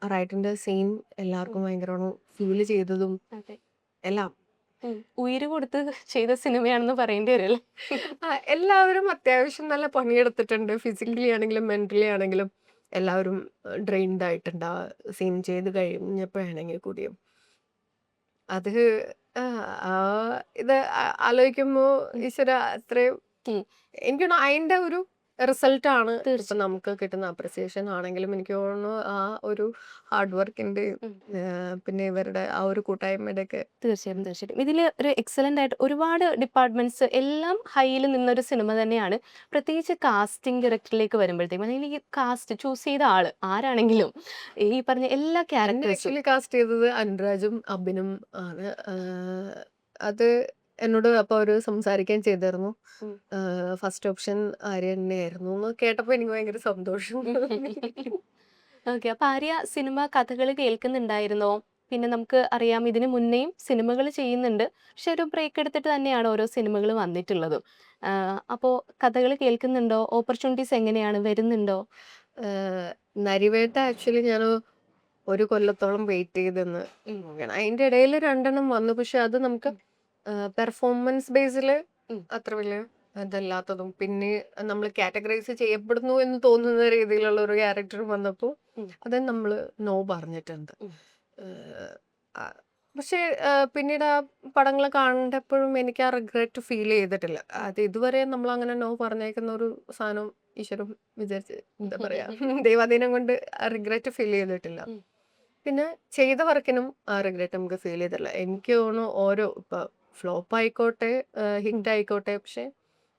റൈറ്റിന്റെ സീൻ ഉം. എല്ലാവർക്കും ഭയങ്കരമാണ് ഫീൽ ചെയ്തതും അതെ. എല്ലാം. ഉയിര് കൊടുത്ത് ചെയ്ത സിനിമയാണെന്ന് പറയേണ്ടി വരും അല്ലേ? എല്ലാവരും അത്യാവശ്യം നല്ല പണിയെടുത്തിട്ടുണ്ട്. ഉം. ഫിസിക്കലി ആണെങ്കിലും മെന്റലി ആണെങ്കിലും എല്ലാവരും ഡ്രെയിൻഡ് ആയിട്ടുണ്ട് ആ സീൻ ചെയ്ത് കഴിഞ്ഞപ്പോഴാണെങ്കിൽ കൂടിയും. അത് ആ ആ ഇത് ആലോചിക്കുമ്പോ ഉം. ഈശ്വര അത്രയും ഉം. എനിക്ക് തോന്നുന്നു അതിന്റെ ഒരു റിസൾട്ട് ആണ് ഇപ്പൊ തീർച്ചയായും. നമുക്ക് കിട്ടുന്ന അപ്രിസിയേഷൻ ആണെങ്കിലും. എനിക്ക് തോന്നുന്നു ആ ഒരു ഹാർഡ് വർക്കിന്റെ ഉം. പിന്നെ ഇവരുടെ ആ ഒരു കൂട്ടായ്മയുടെ ഒക്കെ തീർച്ചയായിട്ടും. ഇതില് ഒരു എക്സലന്റ് ആയിട്ട് ഒരുപാട് ഡിപ്പാർട്ട്മെന്റ്സ് എല്ലാം ഹൈയിൽ നിന്നൊരു സിനിമ തന്നെയാണ്. പ്രത്യേകിച്ച് കാസ്റ്റിംഗ് ഡയറക്ടറിലേക്ക് വരുമ്പോഴത്തേക്കും അല്ലെങ്കിൽ ഈ കാസ്റ്റ് ചൂസ് ചെയ്ത ആള് ആരാണെങ്കിലും ഈ പറഞ്ഞ എല്ലാ എന്നെ ക്യാരക്ടേഴ്സും ആക്ച്വലി കാസ്റ്റ് ചെയ്തത് അനുരാജും അബിനും ആണ്. അത് എന്നോട് അപ്പൊ അവര് സംസാരിക്കാൻ ചെയ്തിരുന്നു. ഉം. ഫസ്റ്റ് ഓപ്ഷൻ ആര്യ തന്നെയായിരുന്നു എന്ന് കേട്ടപ്പോ എനിക്ക് ഭയങ്കര സന്തോഷം. ഓക്കെ. അപ്പൊ ആര്യ സിനിമ കഥകൾ കേൾക്കുന്നുണ്ടായിരുന്നോ? പിന്നെ നമുക്ക് അറിയാം ഇതിന് മുന്നേയും സിനിമകൾ ചെയ്യുന്നുണ്ട്. പക്ഷെ ഒരു ബ്രേക്ക് എടുത്തിട്ട് തന്നെയാണ് ഓരോ സിനിമകൾ വന്നിട്ടുള്ളതും. അപ്പോ കഥകൾ കേൾക്കുന്നുണ്ടോ? ഓപ്പർച്യൂണിറ്റീസ് എങ്ങനെയാണ്? വരുന്നുണ്ടോ? നരിവേട്ട ആക്ച്വലി ഞാൻ ഒരു കൊല്ലത്തോളം വെയിറ്റ് ചെയ്തെന്ന് ഉം. നോക്കണം. അതിന്റെ ഇടയിൽ രണ്ടെണ്ണം വന്നു. പക്ഷെ അത് നമുക്ക് ഉം. പെർഫോമൻസ് ബേസിൽ ഉം. അത്ര വലിയ ഇതല്ലാത്തതും, പിന്നെ നമ്മൾ കാറ്റഗറൈസ് ചെയ്യപ്പെടുന്നു എന്ന് തോന്നുന്ന രീതിയിലുള്ള ഒരു ക്യാരക്ടർ വന്നപ്പോൾ ഉം. അത് നമ്മൾ നോ പറഞ്ഞിട്ടുണ്ട്. ഉം. ഏഹ് ആ, പക്ഷേ പിന്നീട് ആ പടങ്ങൾ കണ്ടപ്പോഴും എനിക്ക് ആ റിഗ്രറ്റ് ഫീൽ ചെയ്തിട്ടില്ല. അത് ഇതുവരെ നമ്മൾ അങ്ങനെ നോ പറഞ്ഞേക്കുന്ന ഒരു സാധനം ഈശ്വരൻ വിചാരിച്ച് എന്താ പറയാ ദൈവാധീനം കൊണ്ട് ആ റിഗ്രറ്റ് ഫീൽ ചെയ്തിട്ടില്ല. ഉം. പിന്നെ ചെയ്ത വർക്കിനും ആ റിഗ്രറ്റ് നമുക്ക് ഫീൽ ചെയ്തിട്ടില്ല. എനിക്ക് തോന്നുന്നു ഓരോ ഇപ്പൊ ഫ്ലോപ്പ് ആയിക്കോട്ടെ ഹിറ്റ് ആയിക്കോട്ടെ, പക്ഷെ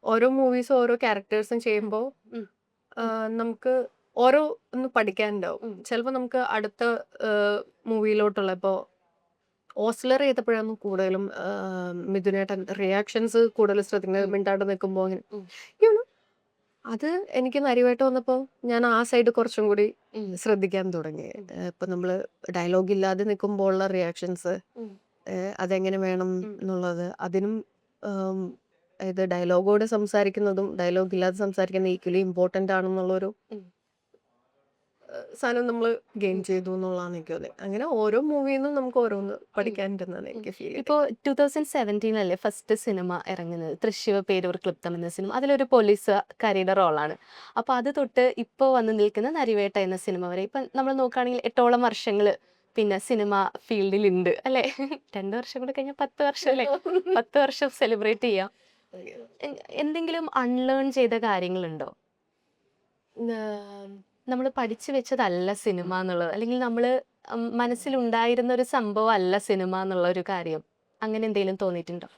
ഓരോ മൂവീസും ഓരോ ക്യാരക്ടേഴ്സും ചെയ്യുമ്പോൾ ഉം. നമുക്ക് ഓരോ ഒന്ന് പഠിക്കാനുണ്ടാവും. ഉം. ചിലപ്പോൾ നമുക്ക് അടുത്ത മൂവിയിലോട്ടുള്ള ഇപ്പോൾ ഓസ്ലർ ചെയ്തപ്പോഴാണ് കൂടുതലും മിഥുനേട്ടൻ റിയാക്ഷൻസ് കൂടുതൽ ശ്രദ്ധിക്കുന്നത്. ഉം. മിണ്ടാണ്ട് നിൽക്കുമ്പോൾ അങ്ങനെ ഉം. you know, അത് എനിക്ക് നരിവേട്ട വന്നപ്പോൾ ഞാൻ ആ സൈഡ് കുറച്ചും കൂടി ഉം. ശ്രദ്ധിക്കാൻ തുടങ്ങി. ഉം. ഇപ്പൊ നമ്മള് ഡയലോഗ് ഇല്ലാതെ നിൽക്കുമ്പോൾ ഉള്ള റിയാക്ഷൻസ് ഉം. അതെങ്ങനെ വേണം ഉം. എന്നുള്ളത്, അതിനും ഇത് ഡയലോഗോടെ സംസാരിക്കുന്നതും ഡയലോഗ് ഇല്ലാതെ സംസാരിക്കുന്ന ഈക്വലി ഇമ്പോർട്ടൻ്റ് ആണെന്നുള്ളൊരു ഉം. സാധനം നമ്മൾ ഗെയിൻ ഉം. ചെയ്തു എന്നുള്ളതാണ് എനിക്ക് തോന്നുന്നത്. അങ്ങനെ ഓരോ മൂവിയിൽ നിന്നും നമുക്ക് ഓരോന്ന് ഉം. പഠിക്കാനുണ്ടെന്നാണ് ഉം. എനിക്ക് ഫീൽ ഇപ്പോ ചെയ്തത്. 2017 ഫസ്റ്റ് സിനിമ ഇറങ്ങുന്നത് തൃശ്ശൂർ പേരൂർ ക്ലിപ്തം എന്ന സിനിമ. അതിലൊരു പോലീസുകാരിയുടെ റോളാണ്. അപ്പൊ അത് തൊട്ട് ഇപ്പൊ വന്ന് നിൽക്കുന്ന നരിവേട്ട എന്ന സിനിമ വരെ ഇപ്പൊ നമ്മൾ നോക്കുകയാണെങ്കിൽ 8ഓളം വർഷങ്ങള് പിന്നെ സിനിമ ഫീൽഡിലുണ്ട് അല്ലെ? 2 വർഷം കൂടെ കഴിഞ്ഞാൽ 10 വർഷം അല്ലേ? 10 വർഷം സെലിബ്രേറ്റ് ചെയ്യാം. എന്തെങ്കിലും അൺലേൺ ചെയ്ത കാര്യങ്ങളുണ്ടോ? ഉം, നമ്മൾ പഠിച്ചു വെച്ചതല്ല സിനിമ എന്നുള്ളത് അല്ലെങ്കിൽ നമ്മൾ മനസ്സിലുണ്ടായിരുന്ന ഒരു സംഭവം അല്ല സിനിമ എന്നുള്ള ഒരു കാര്യം. അങ്ങനെ എന്തെങ്കിലും തോന്നിയിട്ടുണ്ടോ?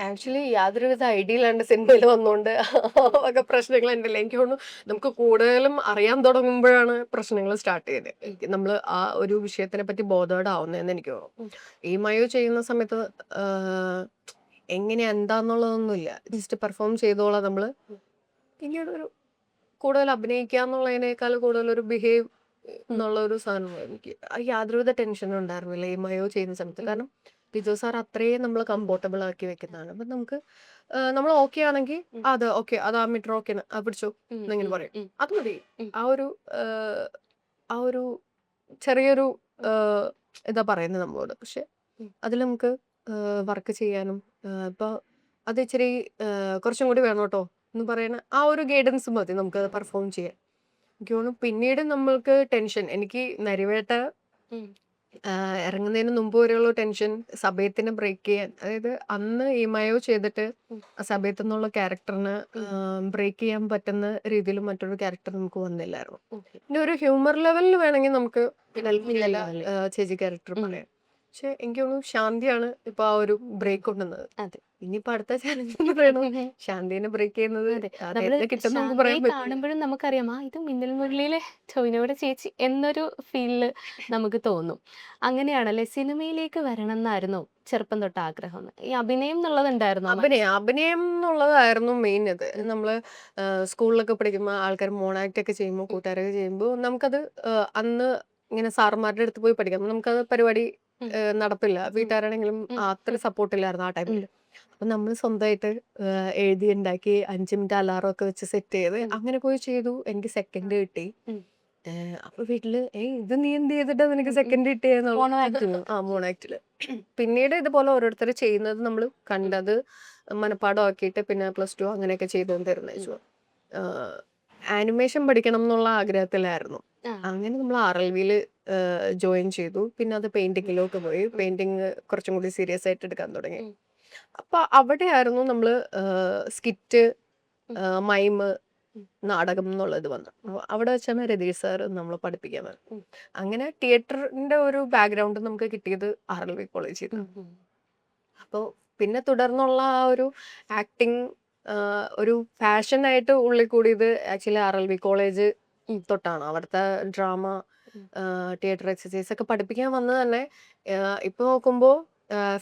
ആക്ച്വലി യാതൊരുവിധ ഐഡിയ ഇല്ലാണ്ട് സിനിമയിൽ വന്നുകൊണ്ട് വക പ്രശ്നങ്ങൾ ഉണ്ടല്ലോ. എനിക്ക് തോന്നുന്നു നമുക്ക് കൂടുതലും അറിയാൻ തുടങ്ങുമ്പോഴാണ് പ്രശ്നങ്ങൾ സ്റ്റാർട്ട് ചെയ്യുന്നത്. നമ്മൾ ആ ഒരു വിഷയത്തിനെ പറ്റി ബോധേഡാവുന്നതെന്ന് എനിക്ക് തോന്നുന്നു. ഈ മയോ ചെയ്യുന്ന സമയത്ത് എങ്ങനെ എന്താന്നുള്ളതൊന്നുമില്ല, ജസ്റ്റ് പെർഫോം ചെയ്തോളാം നമ്മൾ. പിന്നീട് ഒരു കൂടുതൽ അഭിനയിക്കുക എന്നുള്ളതിനേക്കാൾ കൂടുതൽ ഒരു ബിഹേവ് എന്നുള്ള ഒരു സാധനം എനിക്ക് യാതൊരുവിധ ടെൻഷനും ഉണ്ടായിരുന്നില്ല ഈ മയോ ചെയ്യുന്ന സമയത്ത്. കാരണം ലിജോ സാർ അത്രയും നമ്മൾ കംഫോർട്ടബിൾ ആക്കി വെക്കുന്നതാണ്. അപ്പം നമുക്ക് നമ്മൾ ഓക്കെ ആണെങ്കിൽ അത് ഓക്കെ, അത് ആ മീറ്റർ ഓക്കെ പിടിച്ചോ എന്നെങ്കിലും പറയും. അത് മതി. ആ ഒരു ആഹ്, ആ ഒരു ചെറിയൊരു ഇതാ പറയുന്നത് നമ്മളോട്. പക്ഷെ അതിൽ നമുക്ക് വർക്ക് ചെയ്യാനും ഇപ്പൊ അത് ഇച്ചിരി കുറച്ചും കൂടി വേണം കേട്ടോ എന്ന് പറയുന്ന ആ ഒരു ഗൈഡൻസ് മതി നമുക്ക് അത് പെർഫോം ചെയ്യാൻ. എനിക്ക് തോന്നുന്നു പിന്നീട് നമ്മൾക്ക് ടെൻഷൻ, എനിക്ക് നരിവേട്ട ഇറങ്ങുന്നതിന് മുമ്പ് വരെയുള്ള ടെൻഷൻ സബേത്തിനെ ബ്രേക്ക് ചെയ്യാൻ, അതായത് അന്ന് ഈ മയോ ചെയ്തിട്ട് സബേത്ത് എന്നുള്ള ക്യാരക്ടറിന് ബ്രേക്ക് ചെയ്യാൻ പറ്റുന്ന രീതിയിൽ മറ്റൊരു ക്യാരക്ടർ നമുക്ക് വന്നില്ലായിരുന്നു. പിന്നെ ഒരു ഹ്യൂമർ ലെവലിൽ വേണമെങ്കിൽ നമുക്ക് മിന്നല ചേച്ചി ക്യാരക്ടർ പറയാം. പക്ഷെ എനിക്ക് തോന്നുന്നു ശാന്തിയാണ് ഇപ്പൊ ആ ഒരു ബ്രേക്ക് കൊണ്ടുവന്നത്. അതെ. ഇനിയിപ്പോ അടുത്ത ചാലഞ്ച് എന്ന് പറയണത് ശാന്തിനെ ബ്രേക്ക് ചെയ്യുന്നത് അതെ. അത് നമ്മള് എന്ന് കിട്ടും നമുക്ക് ശാന്തയെ പറയാൻ പറ്റില്ല. കാണുമ്പോഴും നമുക്കറിയാം, ഇത് മിന്നൽ മുരളിയിലെ ടൊവിനോയുടെ ചേച്ചി എന്നൊരു ഫീലില് നമുക്ക് തോന്നും. അങ്ങനെയാണല്ലേ സിനിമയിലേക്ക് വരണം എന്നായിരുന്നോ ചെറുപ്പം തൊട്ട് ആഗ്രഹം? ഈ അഭിനയം എന്നുള്ളത് ഉണ്ടായിരുന്നോ? അഭിനയം എന്നുള്ളതായിരുന്നു മെയിൻ. ഇത് നമ്മള് സ്കൂളിലൊക്കെ പഠിക്കുമ്പോൾ ആൾക്കാർ മോണാക്ട് ഒക്കെ ചെയ്യുമ്പോൾ, കൂട്ടുകാരൊക്കെ ചെയ്യുമ്പോൾ നമുക്കത് അന്ന് ഇങ്ങനെ സാറുമാരുടെ അടുത്ത് പോയി പഠിക്കാം, നമുക്കത് പരിപാടി നടപ്പില്ല. വീട്ടുകാരാണെങ്കിലും അത്ര സപ്പോർട്ടില്ലായിരുന്നു ആ ടൈമിൽ. അപ്പൊ നമ്മൾ സ്വന്തമായിട്ട് എഴുതി ഉണ്ടാക്കി 5 മിനിറ്റ് അലാറം ഒക്കെ വെച്ച് സെറ്റ് ചെയ്ത് അങ്ങനെ പോയി ചെയ്തു. എനിക്ക് സെക്കൻഡ് കിട്ടി. അപ്പൊ വീട്ടില് ഇത് നീ എന്ത് ചെയ്തിട്ടാ നിനക്ക് സെക്കൻഡ് കിട്ടിയെന്നുള്ള മോണോ ആക്ടില്. പിന്നീട് ഇതുപോലെ ഓരോരുത്തർ ചെയ്യുന്നത് നമ്മൾ കണ്ടത് മനപ്പാഠം ആക്കിയിട്ട് പിന്നെ +2 അങ്ങനെയൊക്കെ ചെയ്തുകൊണ്ടിരുന്നു. ആനിമേഷൻ പഠിക്കണം എന്നുള്ള ആഗ്രഹത്തിലായിരുന്നു. അങ്ങനെ നമ്മൾ RLVയിൽ ജോയിൻ ചെയ്തു. പിന്നെ അത് പെയിന്റിങ്ങിലോട്ട് പോയി. പെയിന്റിങ് കുറച്ചും കൂടി സീരിയസ് ആയിട്ട് എടുക്കാൻ തുടങ്ങി. അപ്പൊ അവിടെയായിരുന്നു നമ്മള് സ്കിറ്റ്, മൈമ്, നാടകം എന്നുള്ളത് വന്നു. അവിടെ വെച്ചാണ് രതീഷ് സാർ നമ്മളെ പഠിപ്പിക്കാൻ വന്നത്. അങ്ങനെ തിയേറ്ററിന്റെ ഒരു ബാക്ക്ഗ്രൗണ്ട് നമുക്ക് കിട്ടിയത് RLV കോളേജിൽ. അപ്പോൾ പിന്നെ തുടർന്നുള്ള ആ ഒരു ആക്ടിങ് ഒരു പാഷനായിട്ട് ഉള്ളിൽ കൂടിയത് ആക്ച്വലി RLV കോളേജ് തൊട്ടാണ്. അവിടുത്തെ ഡ്രാമ, തിയേറ്റർ എക്സസൈസ് ഒക്കെ പഠിപ്പിക്കാൻ വന്നത് തന്നെ ഇപ്പൊ നോക്കുമ്പോൾ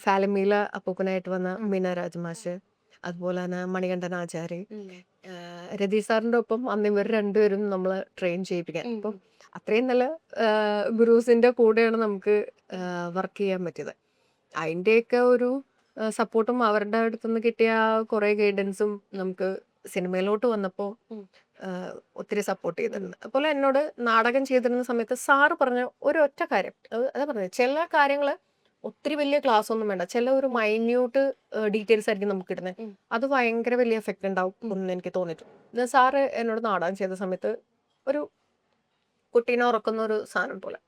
ഫാലമീല അപ്പൂപ്പനായിട്ട് വന്ന മീന രാജമാഷ്, അതുപോലെ തന്നെ മണികണ്ഠൻ ആചാര്യ, രതീഷ് സാറിന്റെ ഒപ്പം അന്ന് ഇവർ രണ്ടുപേരും നമ്മളെ ട്രെയിൻ ചെയ്യിപ്പിക്കാൻ. അപ്പം അത്രയും നല്ല ഗുരുസിന്റെ കൂടെയാണ് നമുക്ക് വർക്ക് ചെയ്യാൻ പറ്റിയത്. അതിൻ്റെയൊക്കെ ഒരു സപ്പോർട്ടും അവരുടെ അടുത്തുനിന്ന് കിട്ടിയ കുറെ ഗൈഡൻസും നമുക്ക് സിനിമയിലോട്ട് വന്നപ്പോൾ ഒത്തിരി സപ്പോർട്ട് ചെയ്തിട്ടുണ്ട്. അതുപോലെ എന്നോട് നാടകം ചെയ്തിരുന്ന സമയത്ത് സാറ് പറഞ്ഞ ഒരു ഒറ്റ കാര്യം, അതാ പറഞ്ഞത്, ചില കാര്യങ്ങൾ ഒത്തിരി വലിയ ക്ലാസ് ഒന്നും വേണ്ട, ചില ഒരു മൈന്യൂട്ട് ഡീറ്റെയിൽസ് ആയിരിക്കും നമുക്ക് കിട്ടുന്നത്, അത് ഭയങ്കര വലിയ എഫക്റ്റ് ഉണ്ടാവും എന്ന് എനിക്ക് തോന്നിയിട്ടുണ്ട്. സാറ് എന്നോട് നാടകം ചെയ്ത സമയത്ത് ഒരു കുട്ടീനെ ഉറക്കുന്ന ഒരു സാധനം പോലെ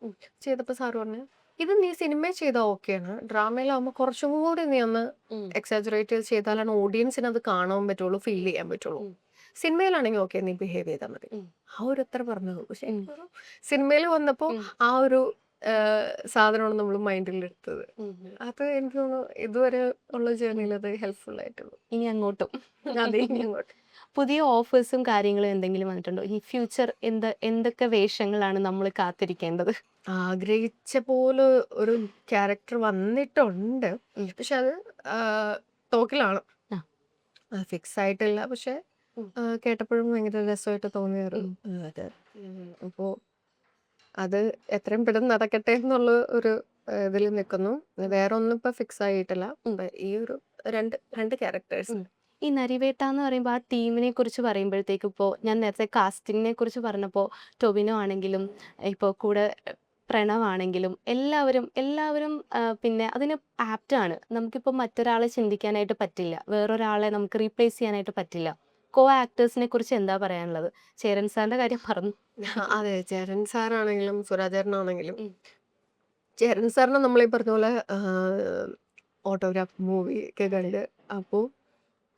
ചെയ്തപ്പോൾ സാറ് പറഞ്ഞു, ഇത് നീ സിനിമയിൽ ചെയ്താൽ ഓക്കെയാണ്, ഡ്രാമയിലാവുമ്പോൾ കുറച്ചും കൂടി നീ ഒന്ന് എക്സാജറേറ്റ് ചെയ്താലാണ് ഓഡിയൻസിന് അത് കാണാൻ പറ്റുള്ളൂ, ഫീൽ ചെയ്യാൻ പറ്റുള്ളൂ. സിനിമയിലാണെങ്കിൽ ഓക്കെ, നീ ബിഹേവ് ചെയ്താൽ മതി. ആ ഒരു എത്ര പറഞ്ഞത്. പക്ഷെ സിനിമയിൽ വന്നപ്പോൾ ആ ഒരു സാധനമാണ് നമ്മൾ മൈൻഡിൽ എടുത്തത്. അത് എനിക്ക് തോന്നുന്നു ഇതുവരെ ഉള്ള ജേർണിയിൽ അത് ഹെൽപ്ഫുൾ ആയിട്ടുള്ളൂ. ഇനി അങ്ങോട്ടും അതെ, ഇനി അങ്ങോട്ട് പുതിയ ഓഫേഴ്സും കാര്യങ്ങളും എന്തെങ്കിലും വന്നിട്ടുണ്ടോ? ഈ ഫ്യൂച്ചർ എന്തൊക്കെ വേഷങ്ങളാണ് നമ്മൾ കാത്തിരിക്കേണ്ടത്? ആഗ്രഹിച്ച പോലെ ഒരു ക്യാരക്ടർ വന്നിട്ടുണ്ട്. പക്ഷെ അത് ടോക്കിലാണ്, ഫിക്സ് ആയിട്ടില്ല. പക്ഷെ കേട്ടപ്പോഴും ഭയങ്കര രസമായിട്ട് തോന്നിയ ഒരു ഇത്. അപ്പോ അത് എത്രയും പെട്ടെന്ന് നടക്കട്ടെ എന്നുള്ള ഒരു ഇതിൽ നിൽക്കുന്നു. വേറെ ഒന്നും ഇപ്പൊ ഫിക്സ് ആയിട്ടില്ല. ഈ ഒരു രണ്ട് ക്യാരക്ടേഴ്സ്. ഈ നരിവേട്ട എന്ന് പറയുമ്പോൾ ആ ടീമിനെ കുറിച്ച് പറയുമ്പോഴത്തേക്ക്, ഇപ്പോൾ ഞാൻ നേരത്തെ കാസ്റ്റിങ്ങിനെ കുറിച്ച് പറഞ്ഞപ്പോൾ ടൊവിനോ ആണെങ്കിലും ഇപ്പോൾ കൂടെ പ്രണവ് ആണെങ്കിലും എല്ലാവരും പിന്നെ അതിന് ആപ്റ്റാണ്. നമുക്കിപ്പോൾ മറ്റൊരാളെ ചിന്തിക്കാനായിട്ട് പറ്റില്ല, വേറൊരാളെ നമുക്ക് റീപ്ലേസ് ചെയ്യാനായിട്ട് പറ്റില്ല. കോ ആക്ടേഴ്സിനെ കുറിച്ച് എന്താ പറയാനുള്ളത്? ചേരൻ സാറിന്റെ കാര്യം പറഞ്ഞു. അതെ, ചേരൻ സാറാണെങ്കിലും സുരാചേട്ടനാണെങ്കിലും, ചേരൻ സാറിന് നമ്മൾ ഈ പറഞ്ഞ പോലെ ഓട്ടോഗ്രാഫ് മൂവി ഒക്കെ കണ്ട്, അപ്പോൾ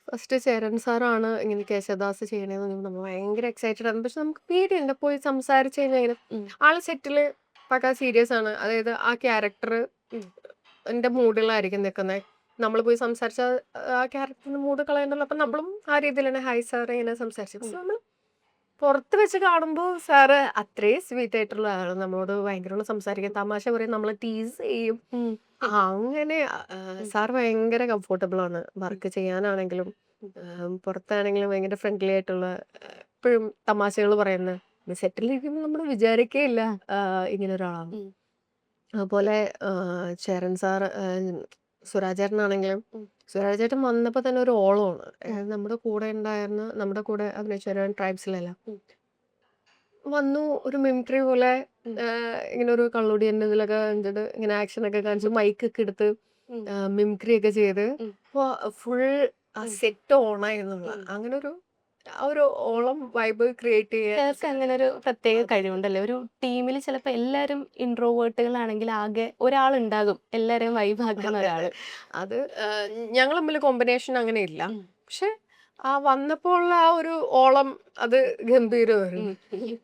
ഫസ്റ്റ് ചേരൻ സാറാണ് ഇങ്ങനെ കേശവദാസ് ചെയ്യണേന്ന് പറഞ്ഞപ്പോൾ നമ്മൾ ഭയങ്കര എക്സൈറ്റഡ് ആണ്. പക്ഷെ നമുക്ക് പേടിയുണ്ട് പോയി സംസാരിച്ച് കഴിഞ്ഞാൽ. ആള് സെറ്റില് പക്കാ സീരിയസ് ആണ്. അതായത് ആ ക്യാരക്ടർ എൻ്റെ മൂഡിലായിരിക്കും നിൽക്കുന്നത്. നമ്മൾ പോയി സംസാരിച്ച ആ ക്യാരക്ടറിന് മൂഡ് കളയണ്ടല്ലോ. അപ്പം നമ്മളും ആ രീതിയിൽ തന്നെ ഹായ് സാർ ഇങ്ങനെ സംസാരിച്ചു. പക്ഷെ നമ്മൾ പുറത്ത് വെച്ച് കാണുമ്പോൾ സാറ് അത്രയും സ്വീറ്റ് ആയിട്ടുള്ള ആള്. നമ്മളോട് ഭയങ്കരമായിട്ട് സംസാരിക്കും, തമാശ പറയും, നമ്മളെ ടീസ് ചെയ്യും. ഉം. അങ്ങനെ സാർ ഭയങ്കര കംഫോർട്ടബിൾ ആണ് വർക്ക് ചെയ്യാനാണെങ്കിലും. പുറത്താണെങ്കിലും ഭയങ്കര ഫ്രണ്ട്ലി ആയിട്ടുള്ള, എപ്പോഴും തമാശകൾ പറയുന്ന. സെറ്റിലിരിക്കുമ്പോൾ നമ്മൾ വിചാരിക്കേയില്ല ഇങ്ങനെ ഒരാളാണ്. ഉം. അതുപോലെ ചേരൻ സാർ, സുരാജേട്ടനാണെങ്കിലും ഉം. സുരാജേട്ടൻ വന്നപ്പോൾ തന്നെ ഒരു ഓളമാണ്. നമ്മുടെ കൂടെ ഉണ്ടായിരുന്ന, നമ്മുടെ കൂടെ അഭിനയിച്ച ട്രൈബ്സിലെല്ലാം ഉം. വന്നു. ഒരു മിമിക്രി പോലെ ഉം. ഇങ്ങനെ ഒരു കള്ളുടിയൻ്റെ ഇതിലൊക്കെ കണ്ടിട്ട് ഇങ്ങനെ ആക്ഷനൊക്കെ കാണിച്ച് മൈക്കൊക്കെ എടുത്ത് ഉം. മിമിക്രി ഒക്കെ ചെയ്ത് ഉം. അപ്പോൾ ഫുൾ ആ ഉം. സെറ്റ് ഓണായിരുന്നുള്ള ഉം. അങ്ങനെ ഒരു ആ ഒരു ഓളം വൈബ് ക്രിയേറ്റ് ചേർക്ക് അങ്ങനെ ഒരു പ്രത്യേക കഴിവുണ്ടല്ലേ? ഒരു ടീമിൽ ചിലപ്പോൾ എല്ലാവരും ഇൻട്രോവേർട്ടുകളാണെങ്കിൽ ആകെ ഒരാളുണ്ടാകും എല്ലാവരെയും വൈബാക്കുന്ന അതെ ഒരാൾ. അതെ. അത് ഞങ്ങൾ തമ്മിൽ കോമ്പിനേഷൻ അങ്ങനെ ഇല്ല. ഉം. പക്ഷെ ആ വന്നപ്പോൾ ഉള്ള ആ ഒരു ഓളം അത് ഗംഭീരമായിരുന്നു. ഉം.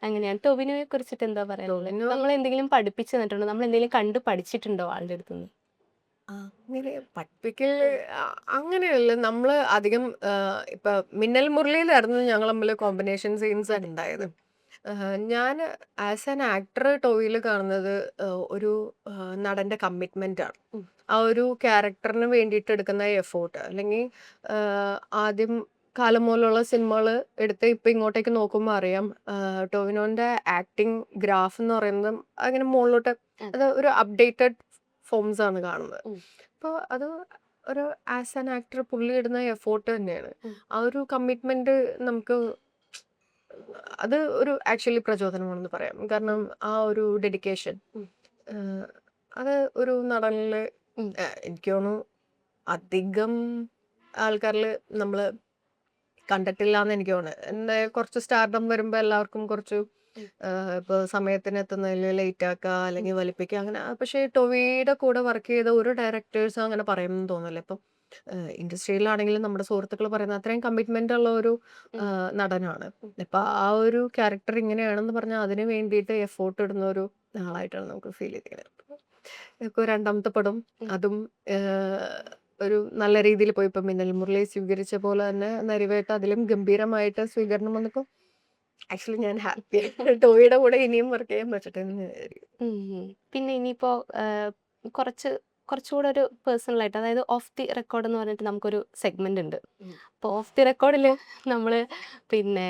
അങ്ങനെയാണ്. ടൊവിനോയെ കുറിച്ചിട്ട് എന്താ പറയാനുള്ളത്? ടൊവിനോ നമ്മൾ എന്തെങ്കിലും പഠിപ്പിച്ചു തന്നിട്ടുണ്ടോ? നമ്മൾ എന്തെങ്കിലും കണ്ട് പഠിച്ചിട്ടുണ്ടോ ആളുടെ അടുത്തുനിന്ന്? അങ്ങനെ പഠിപ്പിക്കൽ അങ്ങനെയല്ല. നമ്മള് അധികം ഇപ്പൊ മിന്നൽ മുരളിയിലായിരുന്നു ഞങ്ങൾ തമ്മിൽ കോമ്പിനേഷൻ സീൻസ് അതെ. ഉണ്ടായത്. ഞാൻ ആസ് ആൻ ആക്ടർ ടോവിയിൽ കാണുന്നത് ഒരു നടന്റെ കമ്മിറ്റ്മെന്റ് ആണ്. ഉം. ആ ഒരു ക്യാരക്ടറിന് വേണ്ടിയിട്ട് എടുക്കുന്ന എഫോർട്ട്, അല്ലെങ്കിൽ ആദ്യം കാലം മുതലുള്ള സിനിമകൾ എടുത്ത് ഇപ്പൊ ഇങ്ങോട്ടേക്ക് നോക്കുമ്പോൾ അറിയാം, ടോവിനോന്റെ ആക്ടിങ് ഗ്രാഫ് എന്ന് പറയുന്നത് അങ്ങനെ മുകളിലോട്ട് അതെ. അത് ഒരു അപ്ഡേറ്റഡ് ഫോംസ് ആണ് കാണുന്നത്. ഉം. അപ്പോൾ അത് ഒരു ആസ് ആൻ ആക്ടർ പുള്ളി ഇടുന്ന എഫോർട്ട് തന്നെയാണ്. ഉം. ആ ഒരു കമ്മിറ്റ്മെന്റ് നമുക്ക് അത് ഒരു ആക്ച്വലി പ്രചോദനമാണെന്ന് പറയാം. കാരണം ആ ഒരു ഡെഡിക്കേഷൻ ഉം. അത് ഒരു നടനില് ഉം. എനിക്ക് തോന്നുന്നു അധികം ആൾക്കാരിൽ നമ്മൾ കണ്ടിട്ടില്ല എന്ന് എനിക്ക് തോന്നുന്നത്. എന്താ കുറച്ച് സ്റ്റാർഡം വരുമ്പോൾ എല്ലാവർക്കും കുറച്ച് ഉം. ഇപ്പോൾ സമയത്തിന് എത്തുന്നതിൽ ലേറ്റ് ആക്കുക ഉം. അല്ലെങ്കിൽ വലിപ്പിക്കുക അങ്ങനെ. പക്ഷേ ടൊവിയുടെ കൂടെ വർക്ക് ചെയ്ത ഒരു ഡയറക്ടേഴ്സും അങ്ങനെ പറയുമെന്ന് തോന്നുന്നില്ല. ഇപ്പം ഇൻഡസ്ട്രിയിലാണെങ്കിലും നമ്മുടെ സുഹൃത്തുക്കൾ പറയുന്ന അത്രയും കമ്മിറ്റ്മെന്റ് ഉള്ള ഒരു ഉം. നടനാണ്. ഉം. ഇപ്പം ആ ഒരു ക്യാരക്ടർ ഇങ്ങനെയാണെന്ന് പറഞ്ഞാൽ അതിന് വേണ്ടിയിട്ട് എഫോർട്ട് ഇടുന്ന ഒരു ആളായിട്ടാണ് നമുക്ക് ഫീൽ ചെയ്തത്. ഇപ്പൊ രണ്ടാമത്തെ പടം ഉം. അതും ഒരു നല്ല രീതിയിൽ പോയി. ഇപ്പം മിന്നൽ മുരളി സ്വീകരിച്ച പോലെ തന്നെ നരിവേട്ട അതിലും ഗംഭീരമായിട്ട് സ്വീകരണം വന്നപ്പോൾ ആക്ച്വലി ഞാൻ ഹാപ്പിയാണ്. ടോയിയുടെ കൂടെ ഇനിയും വർക്ക് ചെയ്യാൻ പറ്റട്ടെ എന്ന് വിചാരിക്കും. ഉം. പിന്നെ ഇനിയിപ്പോ കുറച്ച് കുറച്ചുകൂടെ ഒരു പേഴ്സണൽ ആയിട്ട്, അതായത് ഓഫ് ദി റെക്കോർഡ് എന്ന് പറഞ്ഞിട്ട് നമുക്കൊരു സെഗ്മെന്റ് ഉണ്ട്. ഉം. അപ്പോൾ ഓഫ് ദി റെക്കോർഡിൽ നമ്മൾ പിന്നെ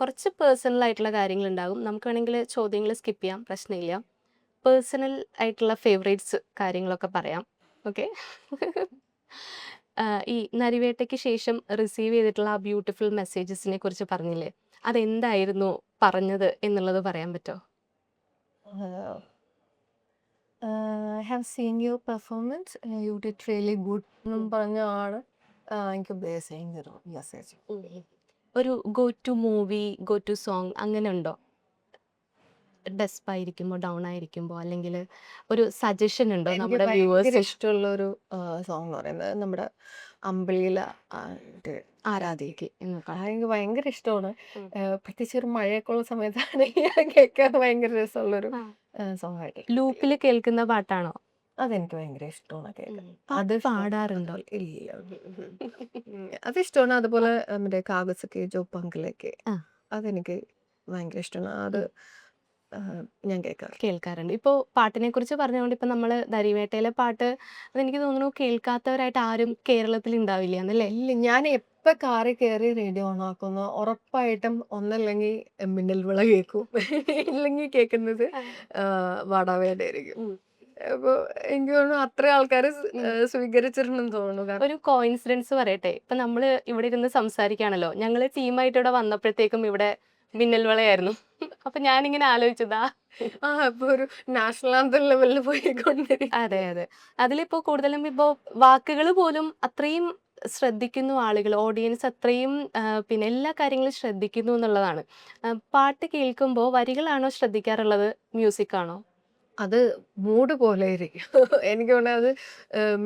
കുറച്ച് പേഴ്സണൽ ആയിട്ടുള്ള കാര്യങ്ങളുണ്ടാകും. നമുക്ക് വേണമെങ്കിൽ ചോദ്യങ്ങൾ സ്കിപ്പ് ചെയ്യാം, പ്രശ്നമില്ല. പേഴ്സണൽ ആയിട്ടുള്ള ഫേവറേറ്റ്സ് കാര്യങ്ങളൊക്കെ പറയാം. ഓക്കെ. ഈ നരിവേട്ടയ്ക്ക് ശേഷം റിസീവ് ചെയ്തിട്ടുള്ള ആ ബ്യൂട്ടിഫുൾ മെസ്സേജസിനെ കുറിച്ച് പറഞ്ഞില്ലേ? അതെന്തായിരുന്നു പറഞ്ഞത് എന്നുള്ളത് പറയാൻ പറ്റുമോ? I have seen your performance. You did really good എന്നും പറഞ്ഞ ആള് എനിക്ക് മെസ്സേജ് തരും. മെസ്സേജ് ഒരു go to movie, go to song അങ്ങനെ ഉണ്ടോ? ഡെസ്പായിരിക്കുമ്പോൾ, ഡൗൺ ആയിരിക്കുമ്പോൾ, അല്ലെങ്കിൽ ഒരു സജഷൻ ഉണ്ടോ എനിക്ക് നമ്മുടെ ഭയങ്കര വ്യൂവേഴ്സിന്? ഇഷ്ടമുള്ള ഒരു സോങ് എന്ന് പറയുന്നത് നമ്മുടെ അമ്പിളിയില ആരാധിക്ക് എന്നൊക്കെ. എനിക്ക് ഭയങ്കര ഇഷ്ടമാണ്. ഉം. പ്രത്യേകിച്ച് ഒരു മഴയൊക്കെ ഉള്ള സമയത്താണെങ്കിൽ ഞാൻ കേൾക്കാൻ ഭയങ്കര രസമുള്ളൊരു ആ. സോങ് ആയിട്ട് ലൂപ്പിൽ കേൾക്കുന്ന പാട്ടാണോ? അതെനിക്ക് ഭയങ്കര ഇഷ്ടമാണ് കേൾക്കാൻ. അത് പാട്ട് പാടാറുണ്ടോ? ഇല്ല. അതിഷ്ടമാണ്. അതുപോലെ മറ്റേ കാഗസൊക്കെ ജോ പങ്കിലൊക്കെ ആ. അതെനിക്ക് ഭയങ്കര ഇഷ്ടമാണ്. അത് ഞാൻ കേൾക്കാറുണ്ട്. കേൾക്കാറുണ്ട്. ഇപ്പോൾ പാട്ടിനെ കുറിച്ച് പറഞ്ഞുകൊണ്ട് ഇപ്പം നമ്മൾ നരിവേട്ടയിലെ പാട്ട് അതെനിക്ക് തോന്നുന്നു കേൾക്കാത്തവരായിട്ട് ആരും കേരളത്തിൽ ഉണ്ടാവില്ല എന്നല്ലേ? ഇല്ല, ഞാൻ എപ്പോൾ കാറിൽ കയറി റേഡിയോ ഓൺ ആക്കുന്നു ഉറപ്പായിട്ടും ഒന്നല്ലെങ്കിൽ മിന്നൽ വിള കേൾക്കും, ഇല്ലെങ്കിൽ കേൾക്കുന്നത് വാടാവേണ്ട ആയിരിക്കും. ഉം. അപ്പോൾ എനിക്ക് തോന്നുന്നു അത്രയും ആൾക്കാർ സ്വീകരിച്ചിട്ടുണ്ടെന്ന് തോന്നുന്നു. കാരണം ഒരു കോയിൻസിഡൻസ് പറയട്ടെ. ഇപ്പം നമ്മൾ ഇവിടെ ഇരുന്ന് സംസാരിക്കുകയാണല്ലോ. ഞങ്ങൾ ടീമായിട്ട് ഇവിടെ വന്നപ്പോഴത്തേക്കും ഇവിടെ മിന്നൽ വിളയായിരുന്നു. അപ്പം ഞാനിങ്ങനെ ആലോചിച്ചതാ. ഇപ്പോൾ ഒരു നാഷണൽ ആന്തം ലെവലിൽ പോയിക്കൊണ്ടിരിക്കും. അതെ, അതെ. അതിലിപ്പോൾ കൂടുതലും ഇപ്പോൾ വാക്കുകൾ പോലും അത്രയും ശ്രദ്ധിക്കുന്നു ആളുകൾ. ഓഡിയൻസ് അത്രയും പിന്നെ എല്ലാ കാര്യങ്ങളും ശ്രദ്ധിക്കുന്നു എന്നുള്ളതാണ്. പാട്ട് കേൾക്കുമ്പോൾ വരികളാണോ ശ്രദ്ധിക്കാറുള്ളത്? മ്യൂസിക്കാണോ? അത് മൂഡ് പോലെ ഇരിക്കും. എനിക്ക് തോന്നുന്നത് അത്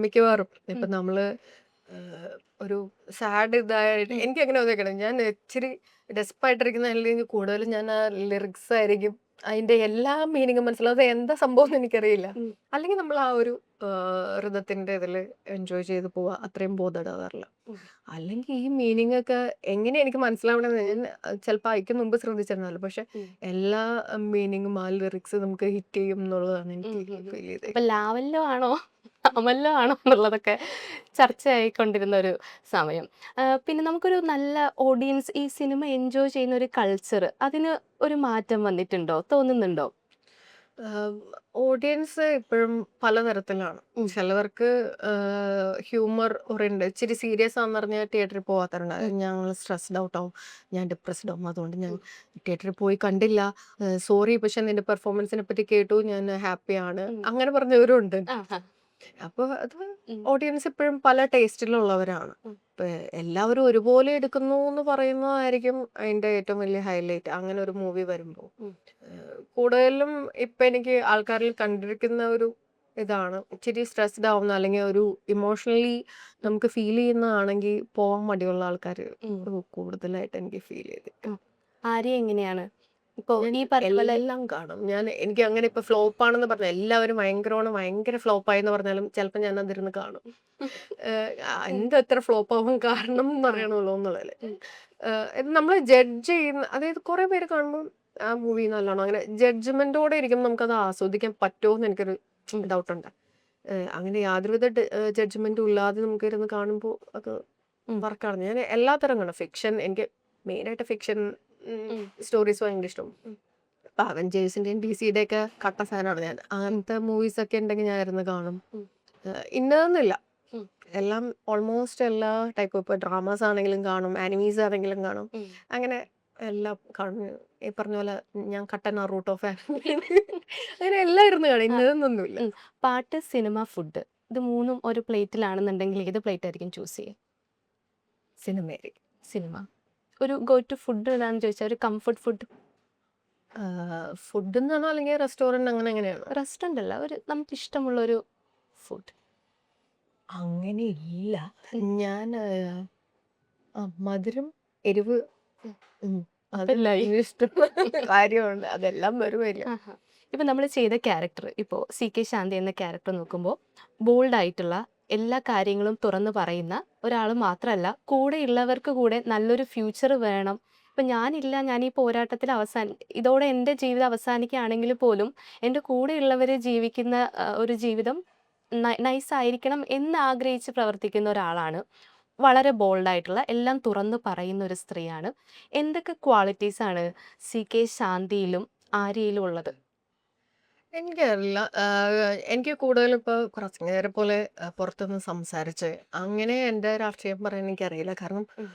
മിക്കവാറും ഇപ്പം നമ്മൾ ഒരു സാഡ് ഇതായിട്ട് എനിക്കങ്ങനെ വന്നേക്കണം. ഞാൻ ഇച്ചിരി ഡെസ്പായിട്ടിരിക്കുന്ന അല്ലെങ്കിൽ കൂടുതലും ഞാൻ ആ ലിറിക്സ് ആയിരിക്കും അതിന്റെ എല്ലാ മീനിങ്ങും മനസ്സിലാവും. അത് എന്താ സംഭവംന്ന് എനിക്കറിയില്ല. ഉം. അല്ലെങ്കിൽ നമ്മൾ ആ ഒരു ഋതത്തിന്റെ ഇതില് എൻജോയ് ചെയ്ത് പോവാ. അത്രയും ബോധേടാവാറില്ല. ഉം. അല്ലെങ്കിൽ ഈ മീനിങ് ഒക്കെ എങ്ങനെയാ എനിക്ക് മനസ്സിലാവണെന്ന് ഞാൻ ചിലപ്പോ അയക്ക് മുമ്പ് ശ്രദ്ധിച്ചിരുന്നല്ലോ. പക്ഷെ ഉം. എല്ലാ മീനിങ്ങും ആ ലിറിക്സ് നമുക്ക് ഹിറ്റ് ചെയ്യും എന്നുള്ളതാണ് ഉം. എനിക്ക് ഉം. ഉം. ഫീൽ ചെയ്തത്. അപ്പൊ ലാവല്ലോ ആണോ അമല്ലോ ആണോ എന്നുള്ളതൊക്കെ ചർച്ചയായിക്കൊണ്ടിരുന്ന ഒരു സമയം. പിന്നെ നമുക്കൊരു നല്ല ഓഡിയൻസ് ഈ സിനിമ എൻജോയ് ചെയ്യുന്ന ഒരു കൾച്ചർ അതിന് ഒരു മാറ്റം വന്നിട്ടുണ്ടോ തോന്നുന്നുണ്ടോ? ഓഡിയൻസ് ഇപ്പോഴും പലതരത്തിലാണ്. ഉം. ചിലവർക്ക് ഹ്യൂമർ ഓറിയന്റഡ് ഇച്ചിരി സീരിയസ് ആണെന്ന് പറഞ്ഞാൽ തിയേറ്ററിൽ പോവാത്തവരുണ്ട്. ഉം. ഞങ്ങൾ സ്ട്രെസ്ഡ് ഔട്ട് ആവും, ഞാൻ ഡിപ്രസ്ഡ് ആവും, അതുകൊണ്ട് ഞാൻ ഉം. തിയേറ്ററിൽ പോയി കണ്ടില്ല, സോറി, പക്ഷെ നിന്റെ പെർഫോമൻസിനെ പറ്റി കേട്ടു, ഞാൻ ഹാപ്പിയാണ്, ഉം. അങ്ങനെ പറഞ്ഞവരും ഉണ്ട്. ആഹാ. അപ്പോൾ അത് ഉം. ഓഡിയൻസ് ഇപ്പോഴും പല ടേസ്റ്റിലുള്ളവരാണ്. ഉം. ഇപ്പൊ എല്ലാവരും ഒരുപോലെ എടുക്കുന്നു എന്ന് പറയുന്നതായിരിക്കും അതിന്റെ ഏറ്റവും വലിയ ഹൈലൈറ്റ്. അങ്ങനെ ഒരു മൂവി വരുമ്പോൾ ഉം. കൂടുതലും ഇപ്പൊ എനിക്ക് ആൾക്കാരിൽ കണ്ടിരിക്കുന്ന ഒരു ഇതാണ്, ഇച്ചിരി സ്ട്രെസ്ഡ് ആവുന്ന അല്ലെങ്കിൽ ഒരു ഇമോഷണലി നമുക്ക് ഫീൽ ചെയ്യുന്നതാണെങ്കിൽ പോവാൻ മടിയുള്ള ആൾക്കാർ ഉം. കൂടുതലായിട്ട് എനിക്ക് ഫീൽ ചെയ്തിട്ട്. ഉം. ആര്യ എങ്ങനെയാണ് ഇപ്പോ ഞാൻ ഈ പറഞ്ഞ പോലെ? എല്ലാം കാണും. എനിക്ക് അങ്ങനെ ഇപ്പൊ ഫ്ലോപ്പ് ആണെന്ന് പറഞ്ഞ എല്ലാവരും ഭയങ്കര ഫ്ലോപ്പായി എന്ന് പറഞ്ഞാലും ചിലപ്പോൾ ഞാൻ അതിരുന്ന് കാണും. ഉം. എന്താ എത്ര ഫ്ലോപ്പ് ആവാൻ കാരണം എന്ന് ആ. അറിയണമല്ലോ എന്നുള്ളതില്. ഉം. ഇത് നമ്മൾ ജഡ്ജ് ചെയ്യുന്ന, അതായത് കുറെ പേര് കാണുമ്പോൾ ആ മൂവി നല്ലതാണോ, അങ്ങനെ ജഡ്ജ്മെന്റോടെ ഇരിക്കും, നമുക്കത് ആസ്വദിക്കാൻ പറ്റുമോ എന്ന് എനിക്കൊരു ഉം. ഡൗട്ടുണ്ട്. അങ്ങനെ യാതൊരുവിധ ജഡ്ജ്മെന്റും ഇല്ലാതെ നമുക്ക് ഇരുന്ന് കാണുമ്പോൾ അത് ഉം. വർക്കാണ്. ഞാൻ എല്ലാത്തരം കാണും. ഫിക്ഷൻ, എനിക്ക് മെയിനായിട്ട് ഫിക്ഷൻ ഉം. സ്റ്റോറീസ് ഭയങ്കര ഇഷ്ടം. ഉം. ഇപ്പൊ അവഞ്ചേഴ്സിന്റെയും DC ഒക്കെ കട്ട ഫാനാണ് ഞാൻ. അങ്ങനത്തെ മൂവീസ് ഒക്കെ ഉണ്ടെങ്കിൽ ഞാൻ ഇരുന്ന് കാണും. ഉം. ഇന്നതെന്നില്ല, ഉം. എല്ലാം ഓൾമോസ്റ്റ് എല്ലാ ടൈപ്പ്, ഇപ്പൊ ഡ്രാമാസ് ആണെങ്കിലും കാണും, ആനിമീസ് ആണെങ്കിലും കാണും, ഉം. അങ്ങനെ എല്ലാം കാണും. ഈ പറഞ്ഞ പോലെ ഞാൻ കട്ട നറൂട്ടോ ഫാൻ. അങ്ങനെ എല്ലാം ഇരുന്ന് കാണും, ആ. ഇന്നതെന്നൊന്നുമില്ല. ഉം. പാട്ട്, സിനിമ, ഫുഡ് ഇത് മൂന്നും ഒരു പ്ലേറ്റിലാണെന്നുണ്ടെങ്കിൽ ഏത് പ്ലേറ്റ് ആയിരിക്കും ചൂസ് ചെയ്യുക? സിനിമയിൽ സിനിമ. ഒരു ഗോ ടു ഫുഡ് ഏതാന്ന് ചോദിച്ചാൽ ഒരു കംഫർട്ട് ഫുഡ്. ഫുഡ് എന്ന് പറഞ്ഞാൽ അല്ലെങ്കിൽ റെസ്റ്റോറന്റ് അങ്ങനെ എങ്ങനെയാണ്? റെസ്റ്റോറൻ്റ് അല്ല, ഒരു നമുക്ക് ഇഷ്ടമുള്ള ഒരു ഫുഡ്. അങ്ങനെ ഇല്ല. ഉം. ഞാൻ മധുരം, എരിവ്, ഉം. ഉം, അപ്പൊ അത് എല്ലായി. ഇഷ്ടമുള്ള കാര്യമുണ്ട്, അതെല്ലാം വരുമല്ലോ. ആഹാ. ഇപ്പൊ നമ്മൾ ചെയ്ത ക്യാരക്ടർ ഇപ്പോൾ CK ശാന്തി എന്ന ക്യാരക്ടർ നോക്കുമ്പോൾ ബോൾഡ് ആയിട്ടുള്ള എല്ലാ കാര്യങ്ങളും തുറന്നു പറയുന്ന ഒരാൾ മാത്രമല്ല, കൂടെയുള്ളവർക്ക് കൂടെ നല്ലൊരു ഫ്യൂച്ചർ വേണം. ഇപ്പം ഞാനില്ല, ഞാൻ ഈ പോരാട്ടത്തിൽ ഇതോടെ എൻ്റെ ജീവിതം അവസാനിക്കുകയാണെങ്കിൽ പോലും എൻ്റെ കൂടെയുള്ളവർ ജീവിക്കുന്ന ഒരു ജീവിതം നൈസായിരിക്കണം എന്ന് ആഗ്രഹിച്ച് പ്രവർത്തിക്കുന്ന ഒരാളാണ്. വളരെ ബോൾഡായിട്ടുള്ള എല്ലാം തുറന്നു പറയുന്ന ഒരു സ്ത്രീയാണ്. എന്തൊക്കെ ക്വാളിറ്റീസാണ് CK ശാന്തിയിലും ആര്യയിലും ഉള്ളത്? എനിക്കറിയില്ല. എനിക്ക് കൂടുതലും ഇപ്പോൾ കുറച്ചങ്ങേരെ പോലെ പുറത്തുനിന്ന് സംസാരിച്ച് അങ്ങനെ എൻ്റെ രാഷ്ട്രീയം പറയാൻ എനിക്കറിയില്ല. കാരണം ഉം.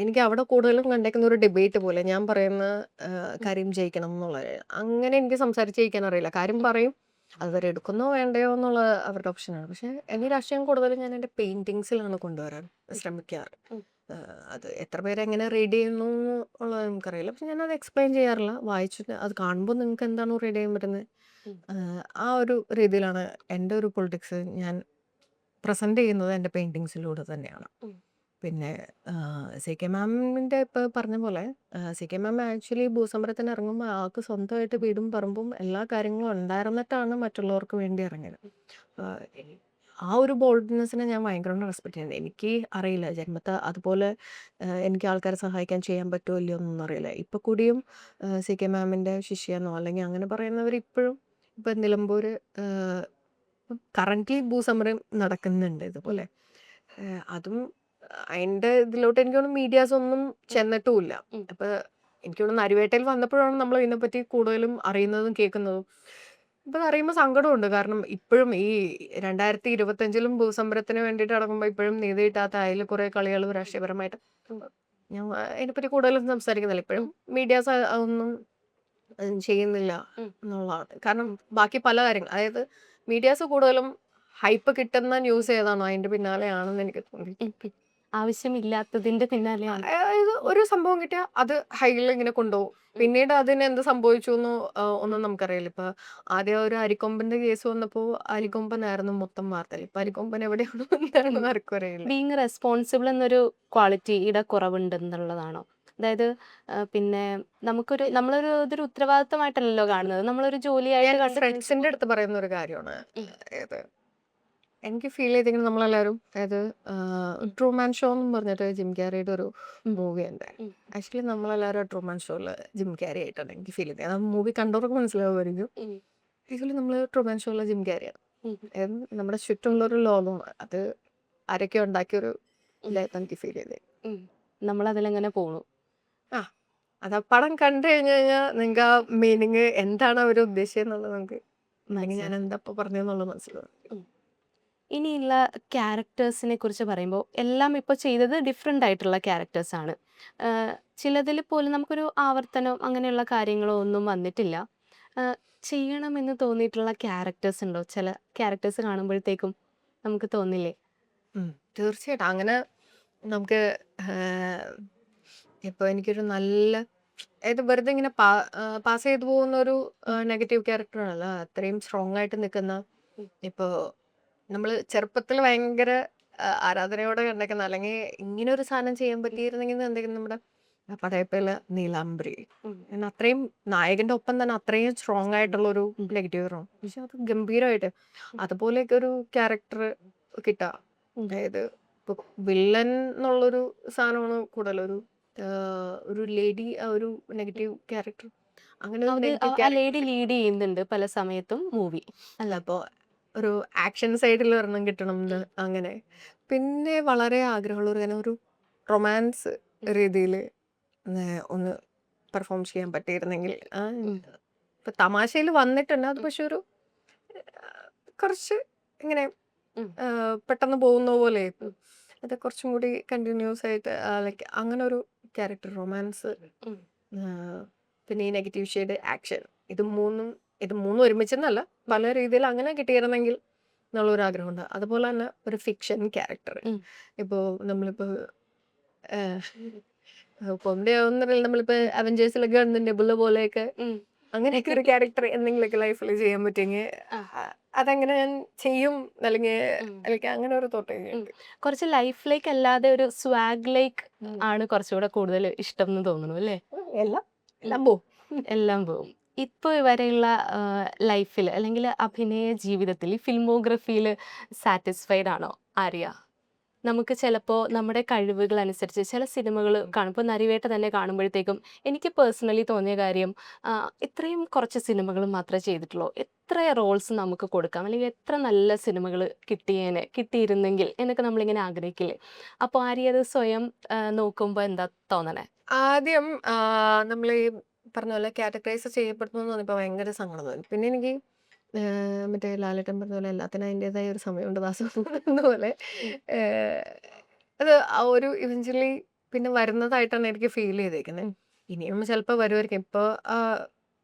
എനിക്ക് അവിടെ കൂടുതലും കണ്ടേക്കുന്ന ഒരു ഡിബേറ്റ് പോലെ ഞാൻ പറയുന്ന ഉം. കാര്യം ജയിക്കണം എന്നുള്ളത്. അങ്ങനെ എനിക്ക് സംസാരിച്ച് ജയിക്കാൻ അറിയില്ല. കാര്യം പറയും, അതുവരെ എടുക്കുന്നോ വേണ്ടയോ എന്നുള്ള അവരുടെ ഓപ്ഷനാണ്. പക്ഷേ എൻ്റെ രാഷ്ട്രീയം കൂടുതലും ഞാൻ എൻ്റെ പെയിന്റിങ്സിലാണ് കൊണ്ടുവരാൻ ശ്രമിക്കാറ്. ഉം. അത് എത്ര പേരെങ്ങനെ റീഡ് ചെയ്യുന്നു ഉള്ളത് നമുക്കറിയില്ല. പക്ഷെ ഞാനത് എക്സ്പ്ലെയിൻ ചെയ്യാറില്ല. വായിച്ചിട്ട് അത് കാണുമ്പോൾ നിങ്ങൾക്ക് എന്താണോ റീഡ് ചെയ്യാൻ പറ്റുന്നത്, ഉം. ആ ഒരു രീതിയിലാണ് എൻ്റെ ഒരു പൊളിറ്റിക്സ് ഞാൻ പ്രസന്റ് ചെയ്യുന്നത്, എൻ്റെ പെയിന്റിങ്സിലൂടെ തന്നെയാണ്. ഉം. പിന്നെ CK മാമിൻ്റെ ഇപ്പോൾ പറഞ്ഞ പോലെ, CK മാം ആക്ച്വലി ഭൂസമരത്തിന് ഇറങ്ങുമ്പോൾ ആൾക്ക് സ്വന്തമായിട്ട് വീടും പറമ്പും എല്ലാ കാര്യങ്ങളും ഉണ്ടായിരുന്നിട്ടാണ് മറ്റുള്ളവർക്ക് വേണ്ടി ഇറങ്ങിയത്. ആ ഒരു ബോൾഡ്നെസ്സിനെ ഞാൻ ഭയങ്കരമായിട്ട് റെസ്പെക്ട് ചെയ്യുന്നത്. എനിക്ക് അറിയില്ല ജന്മത്തെ അതുപോലെ എനിക്ക് ആൾക്കാരെ സഹായിക്കാൻ ചെയ്യാൻ പറ്റുമോ ഇല്ലയോ എന്നൊന്നും അറിയില്ല. ഇപ്പം കൂടിയും CK മാമിൻ്റെ ശിഷ്യെന്നോ അല്ലെങ്കിൽ അങ്ങനെ പറയുന്നവർ ഇപ്പോഴും ഇപ്പം നിലമ്പൂർ കറൻ്റ്ലി ഭൂസമരം നടക്കുന്നുണ്ട് ഉം. ഇതുപോലെ. അതും അതിൻ്റെ ഇതിലോട്ട് എനിക്ക് തോന്നുന്നു മീഡിയാസ് ഒന്നും ചെന്നിട്ടുമില്ല. ഉം. അപ്പം എനിക്ക് തോന്നുന്നു നരിവേട്ടയിൽ വന്നപ്പോഴാണ് നമ്മൾ ഇതിനെപ്പറ്റി കൂടുതലും അറിയുന്നതും കേൾക്കുന്നതും. ഇപ്പം അറിയുമ്പോൾ സങ്കടമുണ്ട്. കാരണം ഇപ്പോഴും ഈ 2025 ഭൂസമരത്തിന് വേണ്ടിയിട്ട് നടക്കുമ്പോൾ ഇപ്പോഴും നീതി കിട്ടാത്ത അതിൽ കുറേ കളികൾ രാഷ്ട്രീയപരമായിട്ട്, ഞാൻ അതിനെപ്പറ്റി കൂടുതലൊന്നും സംസാരിക്കുന്നില്ല. ഇപ്പോഴും മീഡിയാസ് അതൊന്നും ചെയ്യുന്നില്ല ഉം. എന്നുള്ളതാണ്. കാരണം ബാക്കി പല കാര്യങ്ങൾ, അതായത് മീഡിയാസ് കൂടുതലും ഹൈപ്പ് കിട്ടുന്ന ന്യൂസ് ഏതാണോ അതിൻ്റെ പിന്നാലെയാണെന്ന് എനിക്ക് തോന്നി. ഉം. ഉം. ആവശ്യമില്ലാത്തതിന്റെ പിന്നാലെയാണ്. അതായത് ഒരു സംഭവം കിട്ടിയാൽ അത് ഹൈയിൽ ഇങ്ങനെ കൊണ്ടുപോകും. ഉം. പിന്നീട് അതിന് എന്ത് സംഭവിച്ചു എന്നോ ഒന്നും നമുക്കറിയില്ല. ഇപ്പൊ ആദ്യം ഒരു അരിക്കൊമ്പന്റെ കേസ് വന്നപ്പോൾ ഉം. അരിക്കൊമ്പനായിരുന്നു മൊത്തം വാർത്തയിൽ. ഇപ്പൊ അരിക്കൊമ്പൻ എവിടെയാണോ ഉം. എന്താണെന്ന് ആർക്കും അറിയില്ല. ബീയിങ് റെസ്പോൺസിബിൾ എന്നൊരു ക്വാളിറ്റിയുടെ കുറവുണ്ടെന്നുള്ളതാണോ? അതായത് പിന്നെ ഇതൊരു ഉത്തരവാദിത്തമായിട്ടല്ലല്ലോ കാണുന്നത്. നമ്മളൊരു ജോലിയായിട്ട് ഞാൻ കണ്ട് ഫ്രണ്ട്സിന്റെ അടുത്ത് പറയുന്ന ഒരു കാര്യമാണ്. ഉം. അതായത് എനിക്ക് ഫീൽ ചെയ്തിരിക്കുന്നത് നമ്മളെല്ലാവരും അതായത് ഉം. ട്രൂമാൻ ഷോ എന്ന് പറഞ്ഞിട്ട് ജിം ക്യാരിയുടെ ഒരു ഉം. മൂവി ഉണ്ട്. ഉം. ആക്ച്വലി നമ്മളെല്ലാവരും ട്രൂമാൻ ഷോയിൽ ജിം ക്യാരി ആയിട്ടാണ് എനിക്ക് ഫീൽ ചെയ്തത്. ആ മൂവി കണ്ടവർക്ക് മനസ്സിലാവുമായിരിക്കും. ഉം. ആക്ച്വലി നമ്മൾ ട്രൂമാൻ ഷോയിലെ ജിം ക്യാരിയാണ്. ഉം. നമ്മുടെ ചുറ്റുമുള്ളൊരു ലോകമാണ് അത്. ആരൊക്കെ ഉണ്ടാക്കിയൊരു ഉം. ഇതായിട്ട് എനിക്ക് ഫീൽ ചെയ്തത്. ഉം. നമ്മളതിലങ്ങനെ പോണു. ആ അത് ആ പടം കണ്ടു കഴിഞ്ഞു കഴിഞ്ഞാൽ നിങ്ങൾക്ക് ആ മീനിങ് എന്താണ് അവർ ഉദ്ദേശിച്ചതെന്നുള്ളത് നമുക്ക് അല്ലെങ്കിൽ ഞാൻ മനസ്സിലാവും. എന്താ ഇപ്പോൾ പറഞ്ഞതെന്നുള്ളത് മനസ്സിലാവും. ഉം. ഇനിയുള്ള ക്യാരക്ടേഴ്സിനെ കുറിച്ച് പറയുമ്പോൾ എല്ലാം ഇപ്പോൾ ചെയ്തത് ഡിഫറെൻ്റ് ആയിട്ടുള്ള ക്യാരക്ടേഴ്സാണ്. ചിലതിൽ പോലും നമുക്കൊരു ആവർത്തനം അങ്ങനെയുള്ള കാര്യങ്ങളോ ഒന്നും വന്നിട്ടില്ല. ആഹ് ചെയ്യണമെന്ന് തോന്നിയിട്ടുള്ള ക്യാരക്ടേഴ്സ് ഉണ്ടോ? ചില ക്യാരക്ടേഴ്സ് കാണുമ്പോഴത്തേക്കും നമുക്ക് തോന്നില്ലേ? തീർച്ചയായിട്ടും അങ്ങനെ നമുക്ക് ഇപ്പോൾ എനിക്കൊരു നല്ല അതായത് വെറുതെ ഇങ്ങനെ പാസ് ചെയ്തു പോകുന്ന ഒരു നെഗറ്റീവ് ക്യാരക്ടറാണല്ല അത്രയും സ്ട്രോങ് ആയിട്ട് നിൽക്കുന്ന. ഉം. ഇപ്പോൾ നമ്മൾ ചെറുപ്പത്തിൽ ഭയങ്കര ആരാധനയോടെ കണ്ടേക്കുന്ന അല്ലെങ്കിൽ ഇങ്ങനെ ഒരു സാധനം ചെയ്യാൻ പറ്റിയിരുന്നെങ്കിൽ എന്തെങ്കിലും നമ്മുടെ പടയപ്പയിലെ നീലാംബരി ഉം. അത്രയും നായകന്റെ ഒപ്പം തന്നെ അത്രയും സ്ട്രോങ് ആയിട്ടുള്ള ഒരു ഉം. നെഗറ്റീവ് റോൾ പക്ഷെ അത് ഗംഭീരമായിട്ട് അതുപോലെയൊക്കെ ഒരു ക്യാരക്ടർ കിട്ടുക. ഉം. അതായത് ഇപ്പൊ വില്ലൻ എന്നുള്ളൊരു സാധനമാണ് കൂടുതലൊരു ഒരു ലേഡി ഒരു നെഗറ്റീവ് ക്യാരക്ടർ അങ്ങനെ ഒരു അത് നെഗറ്റീവ് ആ ലേഡി ക്യാരക്ടർ ലീഡ് ചെയ്യുന്നുണ്ട് പല സമയത്തും മൂവി അല്ല അല്ലേ? അപ്പോ ഒരു ആക്ഷൻ സൈഡിൽ ഒരെണ്ണം കിട്ടണം എന്ന് അങ്ങനെ പിന്നെ വളരെ ആഗ്രഹമുള്ള ഒരു ഒരു റൊമാൻസ് ഉം. രീതിയിൽ ഒന്ന് പെർഫോം ചെയ്യാൻ പറ്റിയിരുന്നെങ്കിൽ ഉം. ഇപ്പൊ തമാശയിൽ വന്നിട്ടുണ്ട് അത് ഉം. പക്ഷെ ഒരു കുറച്ച് ഇങ്ങനെ ഉം. പെട്ടെന്ന് പോകുന്ന പോലെ ഉം. അത് കുറച്ചും കൂടി കണ്ടിന്യൂസ് ആയിട്ട് ലൈക്ക് അങ്ങനെ ഒരു ക്യാരക്ടർ റൊമാൻസ് ഉം. പിന്നെ ഈ നെഗറ്റീവ് ഷെയ്ഡ് ആക്ഷൻ ഇത് മൂന്നും ഒരുമിച്ചെന്നല്ല പല രീതിയിൽ അങ്ങനെ കിട്ടിയിരുന്നെങ്കിൽ എന്നുള്ളൊരു ആഗ്രഹമുണ്ട്. അതുപോലെ തന്നെ ഒരു ഫിക്ഷൻ ക്യാരക്ടർ ഉം. ഇപ്പോൾ നമ്മളിപ്പോൾ പൊന്തയാവുന്നില്ല നമ്മളിപ്പോൾ അവഞ്ചേഴ്സിലൊക്കെ കാണുന്ന നെബുല പോലെയൊക്കെ ഉം. അങ്ങനെയൊക്കെ ഒരു ക്യാരക്ടർ എന്തെങ്കിലുമൊക്കെ ലൈഫിൽ ചെയ്യാൻ പറ്റുമെങ്കിൽ ആ. അതെങ്ങനെ ഞാൻ ചെയ്യും അല്ലെങ്കിൽ ഉം. അല്ലെങ്കിൽ അങ്ങനെ ഒരു തോട്ട് ഉം. എനിക്കുണ്ട്. കുറച്ച് ലൈഫിലേക്ക് അല്ലാതെ ഒരു സ്വാഗ് ലൈക്ക് ആണ് കുറച്ചുകൂടെ കൂടുതൽ ഇഷ്ടം എന്ന് തോന്നുന്നു അല്ലേ? എല്ലാം ഉം. എല്ലാം പോവും. എല്ലാം പോവും. ഇപ്പോൾ വരെയുള്ള ലൈഫിൽ അല്ലെങ്കിൽ അഭിനയ ജീവിതത്തിൽ ഈ ഫിൽമോഗ്രഫിയിൽ സാറ്റിസ്ഫൈഡ് ആണോ ആര്യ? നമുക്ക് ചിലപ്പോൾ നമ്മുടെ കഴിവുകൾ അനുസരിച്ച് ചില സിനിമകൾ കാണും. ഇപ്പോൾ നരിവേട്ട തന്നെ കാണുമ്പോഴത്തേക്കും എനിക്ക് പേഴ്സണലി തോന്നിയ കാര്യം ഇത്രയും കുറച്ച് സിനിമകൾ മാത്രമേ ചെയ്തിട്ടുള്ളൂ. എത്ര റോൾസ് നമുക്ക് കൊടുക്കാം അല്ലെങ്കിൽ എത്ര നല്ല സിനിമകൾ കിട്ടിയിരുന്നെങ്കിൽ എന്നൊക്കെ നമ്മളിങ്ങനെ ആഗ്രഹിക്കില്ലേ? അപ്പോൾ ആര്യ അത് സ്വയം നോക്കുമ്പോൾ എന്താ തോന്നണേ? ആദ്യം നമ്മൾ ഈ പറഞ്ഞ പോലെ കാറ്റഗറൈസ് ചെയ്യപ്പെടുന്നു എന്ന് പറഞ്ഞപ്പോൾ ഭയങ്കര സങ്കടം തോന്നി. പിന്നെ എനിക്ക് മറ്റേ ലാലേട്ടൻ പറഞ്ഞ പോലെ എല്ലാത്തിനും അതിൻ്റെതായ ഒരു സമയമുണ്ട് ദാസ എന്ന പോലെ ഏഹ്, അത് ആ ഒരു ഇവഞ്ച്വലി പിന്നെ വരുന്നതായിട്ടാണ് എനിക്ക് ഫീൽ ചെയ്തേക്കുന്നത്. ഇനിയും ചിലപ്പോൾ വരുമായിരിക്കും. ഇപ്പോൾ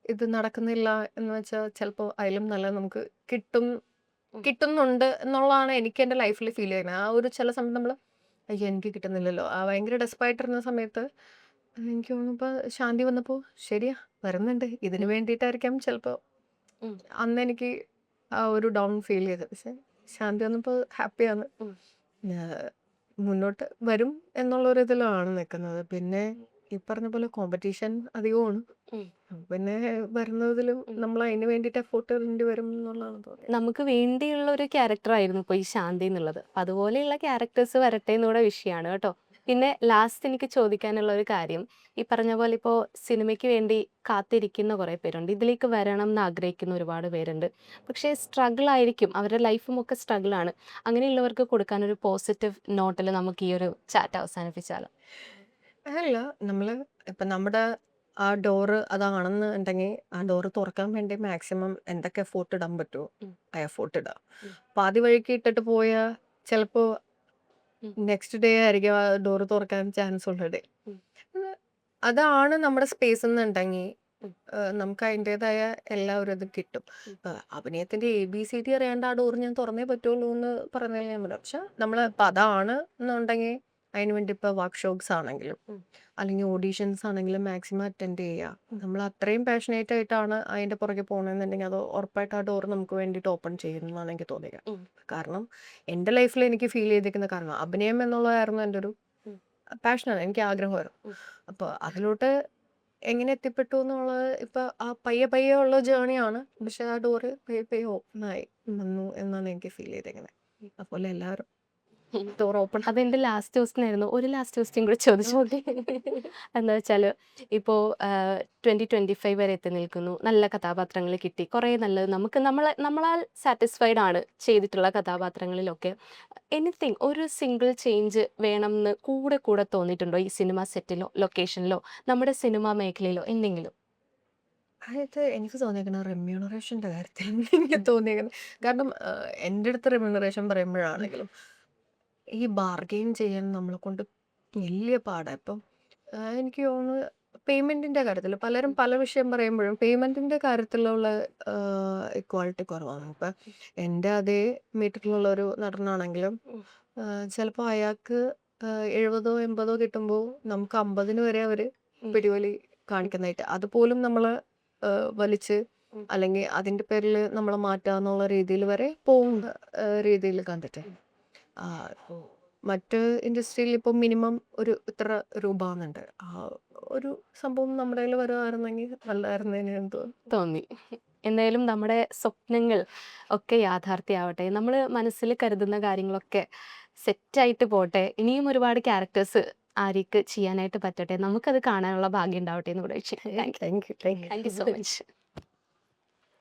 ഇത് നടക്കുന്നില്ല എന്ന് വെച്ചാൽ ചിലപ്പോൾ അതിലും നല്ല നമുക്ക് കിട്ടും ഉം. കിട്ടുന്നുണ്ട് എന്നുള്ളതാണ് എനിക്ക് എൻ്റെ ലൈഫിൽ ഫീൽ ചെയ്യുന്നത്. ആ ഒരു ചില സമയത്ത് നമ്മൾ അയ്യോ എനിക്ക് കിട്ടുന്നില്ലല്ലോ ഭയങ്കര ഡെസ്പായിട്ടിരുന്ന സമയത്ത് എനിക്ക് തോന്നുന്നു ഇപ്പൊ ശാന്തി വന്നപ്പോ ശരിയാ വരുന്നുണ്ട് ഇതിന് വേണ്ടിയിട്ടായിരിക്കാം ചിലപ്പോ ഉം. അന്ന് എനിക്ക് ആ ഒരു ഡൗൺ ഫീൽ ചെയ്തത്. പക്ഷെ ശാന്തി വന്നപ്പോ ഹാപ്പിയാണ്. ഉം. മുന്നോട്ട് വരും എന്നുള്ളൊരു ഇതിലാണ് നിൽക്കുന്നത്. പിന്നെ ഈ പറഞ്ഞ പോലെ കോമ്പറ്റീഷൻ അധികമാണ്. ഉം. പിന്നെ വരുന്നതിലും ഉം. നമ്മൾ അതിന് വേണ്ടിയിട്ട് എഫോർട്ട് ഇടേണ്ടി വരും എന്നുള്ളതാണ് തോന്നിയത്. നമുക്ക് വേണ്ടിയുള്ള ഒരു ക്യാരക്ടറായിരുന്നു ഇപ്പോൾ ഈ ശാന്തി എന്നുള്ളത്. അപ്പം അതുപോലെയുള്ള ക്യാരക്ടേഴ്സ് വരട്ടെ എന്നുള്ള വിഷയമാണ് കേട്ടോ. പിന്നെ ലാസ്റ്റ് എനിക്ക് ചോദിക്കാനുള്ള ഒരു കാര്യം, ഈ പറഞ്ഞ പോലെ ഇപ്പോൾ സിനിമയ്ക്ക് വേണ്ടി കാത്തിരിക്കുന്ന കുറേ പേരുണ്ട്. ഇതിലേക്ക് വരണം എന്ന് ആഗ്രഹിക്കുന്ന ഒരുപാട് പേരുണ്ട്. പക്ഷേ സ്ട്രഗിൾ ആയിരിക്കും. അവരുടെ ലൈഫും ഒക്കെ സ്ട്രഗിളാണ്. അങ്ങനെയുള്ളവർക്ക് കൊടുക്കാൻ ഒരു പോസിറ്റീവ് നോട്ടിൽ നമുക്ക് ഈ ഒരു ചാറ്റ് അവസാനിപ്പിച്ചാലോ? അല്ല നമ്മള് ഇപ്പൊ നമ്മുടെ ആ ഡോറ് അതാണെന്ന് ഉണ്ടെങ്കിൽ ആ ഡോറ് തുറക്കാൻ വേണ്ടി മാക്സിമം എന്തൊക്കെ എഫോർട്ട് ഇടാൻ പറ്റുമോ ഉം. ആ എഫോർട്ട് ഇടാം. ഉം. പാതി വഴിക്ക് ഇട്ടിട്ട് പോയാൽ ചിലപ്പോ ഉം. നെക്സ്റ്റ് ഡേ ആയിരിക്കും ആ ഡോറ് തുറക്കാൻ ചാൻസ് ഉള്ളത്. ഉം. അതാണ് നമ്മുടെ സ്പേസ് എന്നുണ്ടെങ്കിൽ ഉം. നമുക്ക് അതിൻ്റെതായ എല്ലാ ഒരു ഇത് കിട്ടും. ഉം. അഭിനയത്തിന്റെ ABCD അറിയാണ്ട് ആ ഡോറ് ഞാൻ തുറന്നേ പറ്റുള്ളൂ എന്ന് പറഞ്ഞാൽ ഞാൻ പറയാം. പക്ഷെ നമ്മൾ ഇപ്പം അതാണ് എന്നുണ്ടെങ്കിൽ അതിന് വേണ്ടി ഇപ്പോൾ വർക്ക്ഷോപ്സ് ആണെങ്കിലും ഉം. അല്ലെങ്കിൽ ഓഡീഷൻസ് ആണെങ്കിലും മാക്സിമം അറ്റൻഡ് ചെയ്യുക. നമ്മൾ അത്രയും പാഷനേറ്റ് ആയിട്ടാണ് അതിൻ്റെ പുറകെ പോകണമെന്നുണ്ടെങ്കിൽ അത് ഉറപ്പായിട്ട് ആ ഡോർ നമുക്ക് വേണ്ടിയിട്ട് ഓപ്പൺ ചെയ്യുന്നതാണ് എനിക്ക് തോന്നിയത്. ഉം. കാരണം എൻ്റെ ലൈഫിൽ എനിക്ക് ഫീൽ ചെയ്തിരിക്കുന്ന കാരണം അഭിനയം എന്നുള്ളതായിരുന്നു എൻ്റെ ഒരു ഉം. പാഷനാണ്. എനിക്ക് ആഗ്രഹമായിരുന്നു. ഉം. അപ്പോൾ അതിലോട്ട് എങ്ങനെ എത്തിപ്പെട്ടു എന്നുള്ളത് ഇപ്പൊ ആ പയ്യെ പയ്യെ ഉള്ള ജേണിയാണ്. പക്ഷെ ആ ഡോറ് പയ്യെ പയ്യെ ഓപ്പണായി വന്നു എന്നാണ് എനിക്ക് ഫീൽ ചെയ്തേക്കുന്നത്. അതുപോലെ എല്ലാവരും ഉം. Door open. അതെന്റെ ലാസ്റ്റ് ക്വസ്റ്റ്യൻ ആയിരുന്നു. ഒരു ലാസ്റ്റ് ക്വസ്റ്റ്യൻ കൂടി ചോദിച്ചോട്ടെ? എന്താ വെച്ചാല് ഇപ്പോൾ 2025 വരെ എത്തി നിൽക്കുന്നു. നല്ല കഥാപാത്രങ്ങൾ കിട്ടി. കുറേ നല്ലത് നമുക്ക് നമ്മളാൽ സാറ്റിസ്ഫൈഡ് ആണ് ചെയ്തിട്ടുള്ള കഥാപാത്രങ്ങളിലൊക്കെ. എനിത്തിങ് ഒരു സിംഗിൾ ചേഞ്ച് വേണമെന്ന് കൂടെ തോന്നിയിട്ടുണ്ടോ ഈ സിനിമ സെറ്റിലോ ലൊക്കേഷനിലോ നമ്മുടെ സിനിമാ മേഖലയിലോ എന്തെങ്കിലും? അതായത് എനിക്ക് തോന്നിയേക്കുന്നത് റെമ്യൂണറേഷന്റെ കാര്യത്തിൽ എനിക്ക് തോന്നിയേക്കുന്നത്. കാരണം എൻ്റെ അടുത്ത് റെമ്യൂണറേഷൻ പറയുമ്പോഴാണെങ്കിലും ഈ ബാർഗെയിൻ ചെയ്യാൻ നമ്മളെ കൊണ്ട് വലിയ പാടാണ്. ഇപ്പം എനിക്ക് തോന്നുന്നു പേയ്മെന്റിന്റെ കാര്യത്തിൽ പലരും പല വിഷയം പറയുമ്പോഴും പേയ്മെന്റിന്റെ കാര്യത്തിലുള്ള ഇക്വാളിറ്റി കുറവാണ്. ഇപ്പം എൻ്റെ അതേ മീറ്ററിലുള്ള ഒരു നടനാണെങ്കിലും ഉം. ചിലപ്പോൾ അയാൾക്ക് 70 80 കിട്ടുമ്പോൾ നമുക്ക് 50 വരെ അവർ ഉം. പിടിവലി കാണിക്കുന്നതായിട്ട് അതുപോലും നമ്മൾ വലിച്ച് ഉം. അല്ലെങ്കിൽ അതിന്റെ പേരിൽ നമ്മളെ മാറ്റുക എന്നുള്ള രീതിയിൽ വരെ പോകുന്ന രീതിയിൽ കണ്ടിട്ടുണ്ട്. ആ, ഇപ്പോ മറ്റ് ഇൻഡസ്ട്രിയിൽ ഇപ്പം മിനിമം ഒരു ഇത്ര രൂപ എന്നുണ്ട്. ആ ഒരു സംഭവം നമ്മുടെ കയ്യിൽ വരുമായിരുന്നെങ്കിൽ നല്ലതായിരുന്നേനെ എന്ന് തോന്നുന്നു. തോന്നി. എന്തായാലും നമ്മുടെ സ്വപ്നങ്ങൾ ഒക്കെ യാഥാർത്ഥ്യമാവട്ടെ. നമ്മൾ മനസ്സിൽ കരുതുന്ന കാര്യങ്ങളൊക്കെ സെറ്റായിട്ട് പോട്ടെ. ഇനിയും ഒരുപാട് ക്യാരക്ടേഴ്സ് ആര്യക്ക് ചെയ്യാനായിട്ട് പറ്റട്ടെ. നമുക്കത് കാണാനുള്ള ഭാഗ്യം ഉണ്ടാവട്ടെ എന്ന് കൂടെ thank you. Thank you. Thank you so much.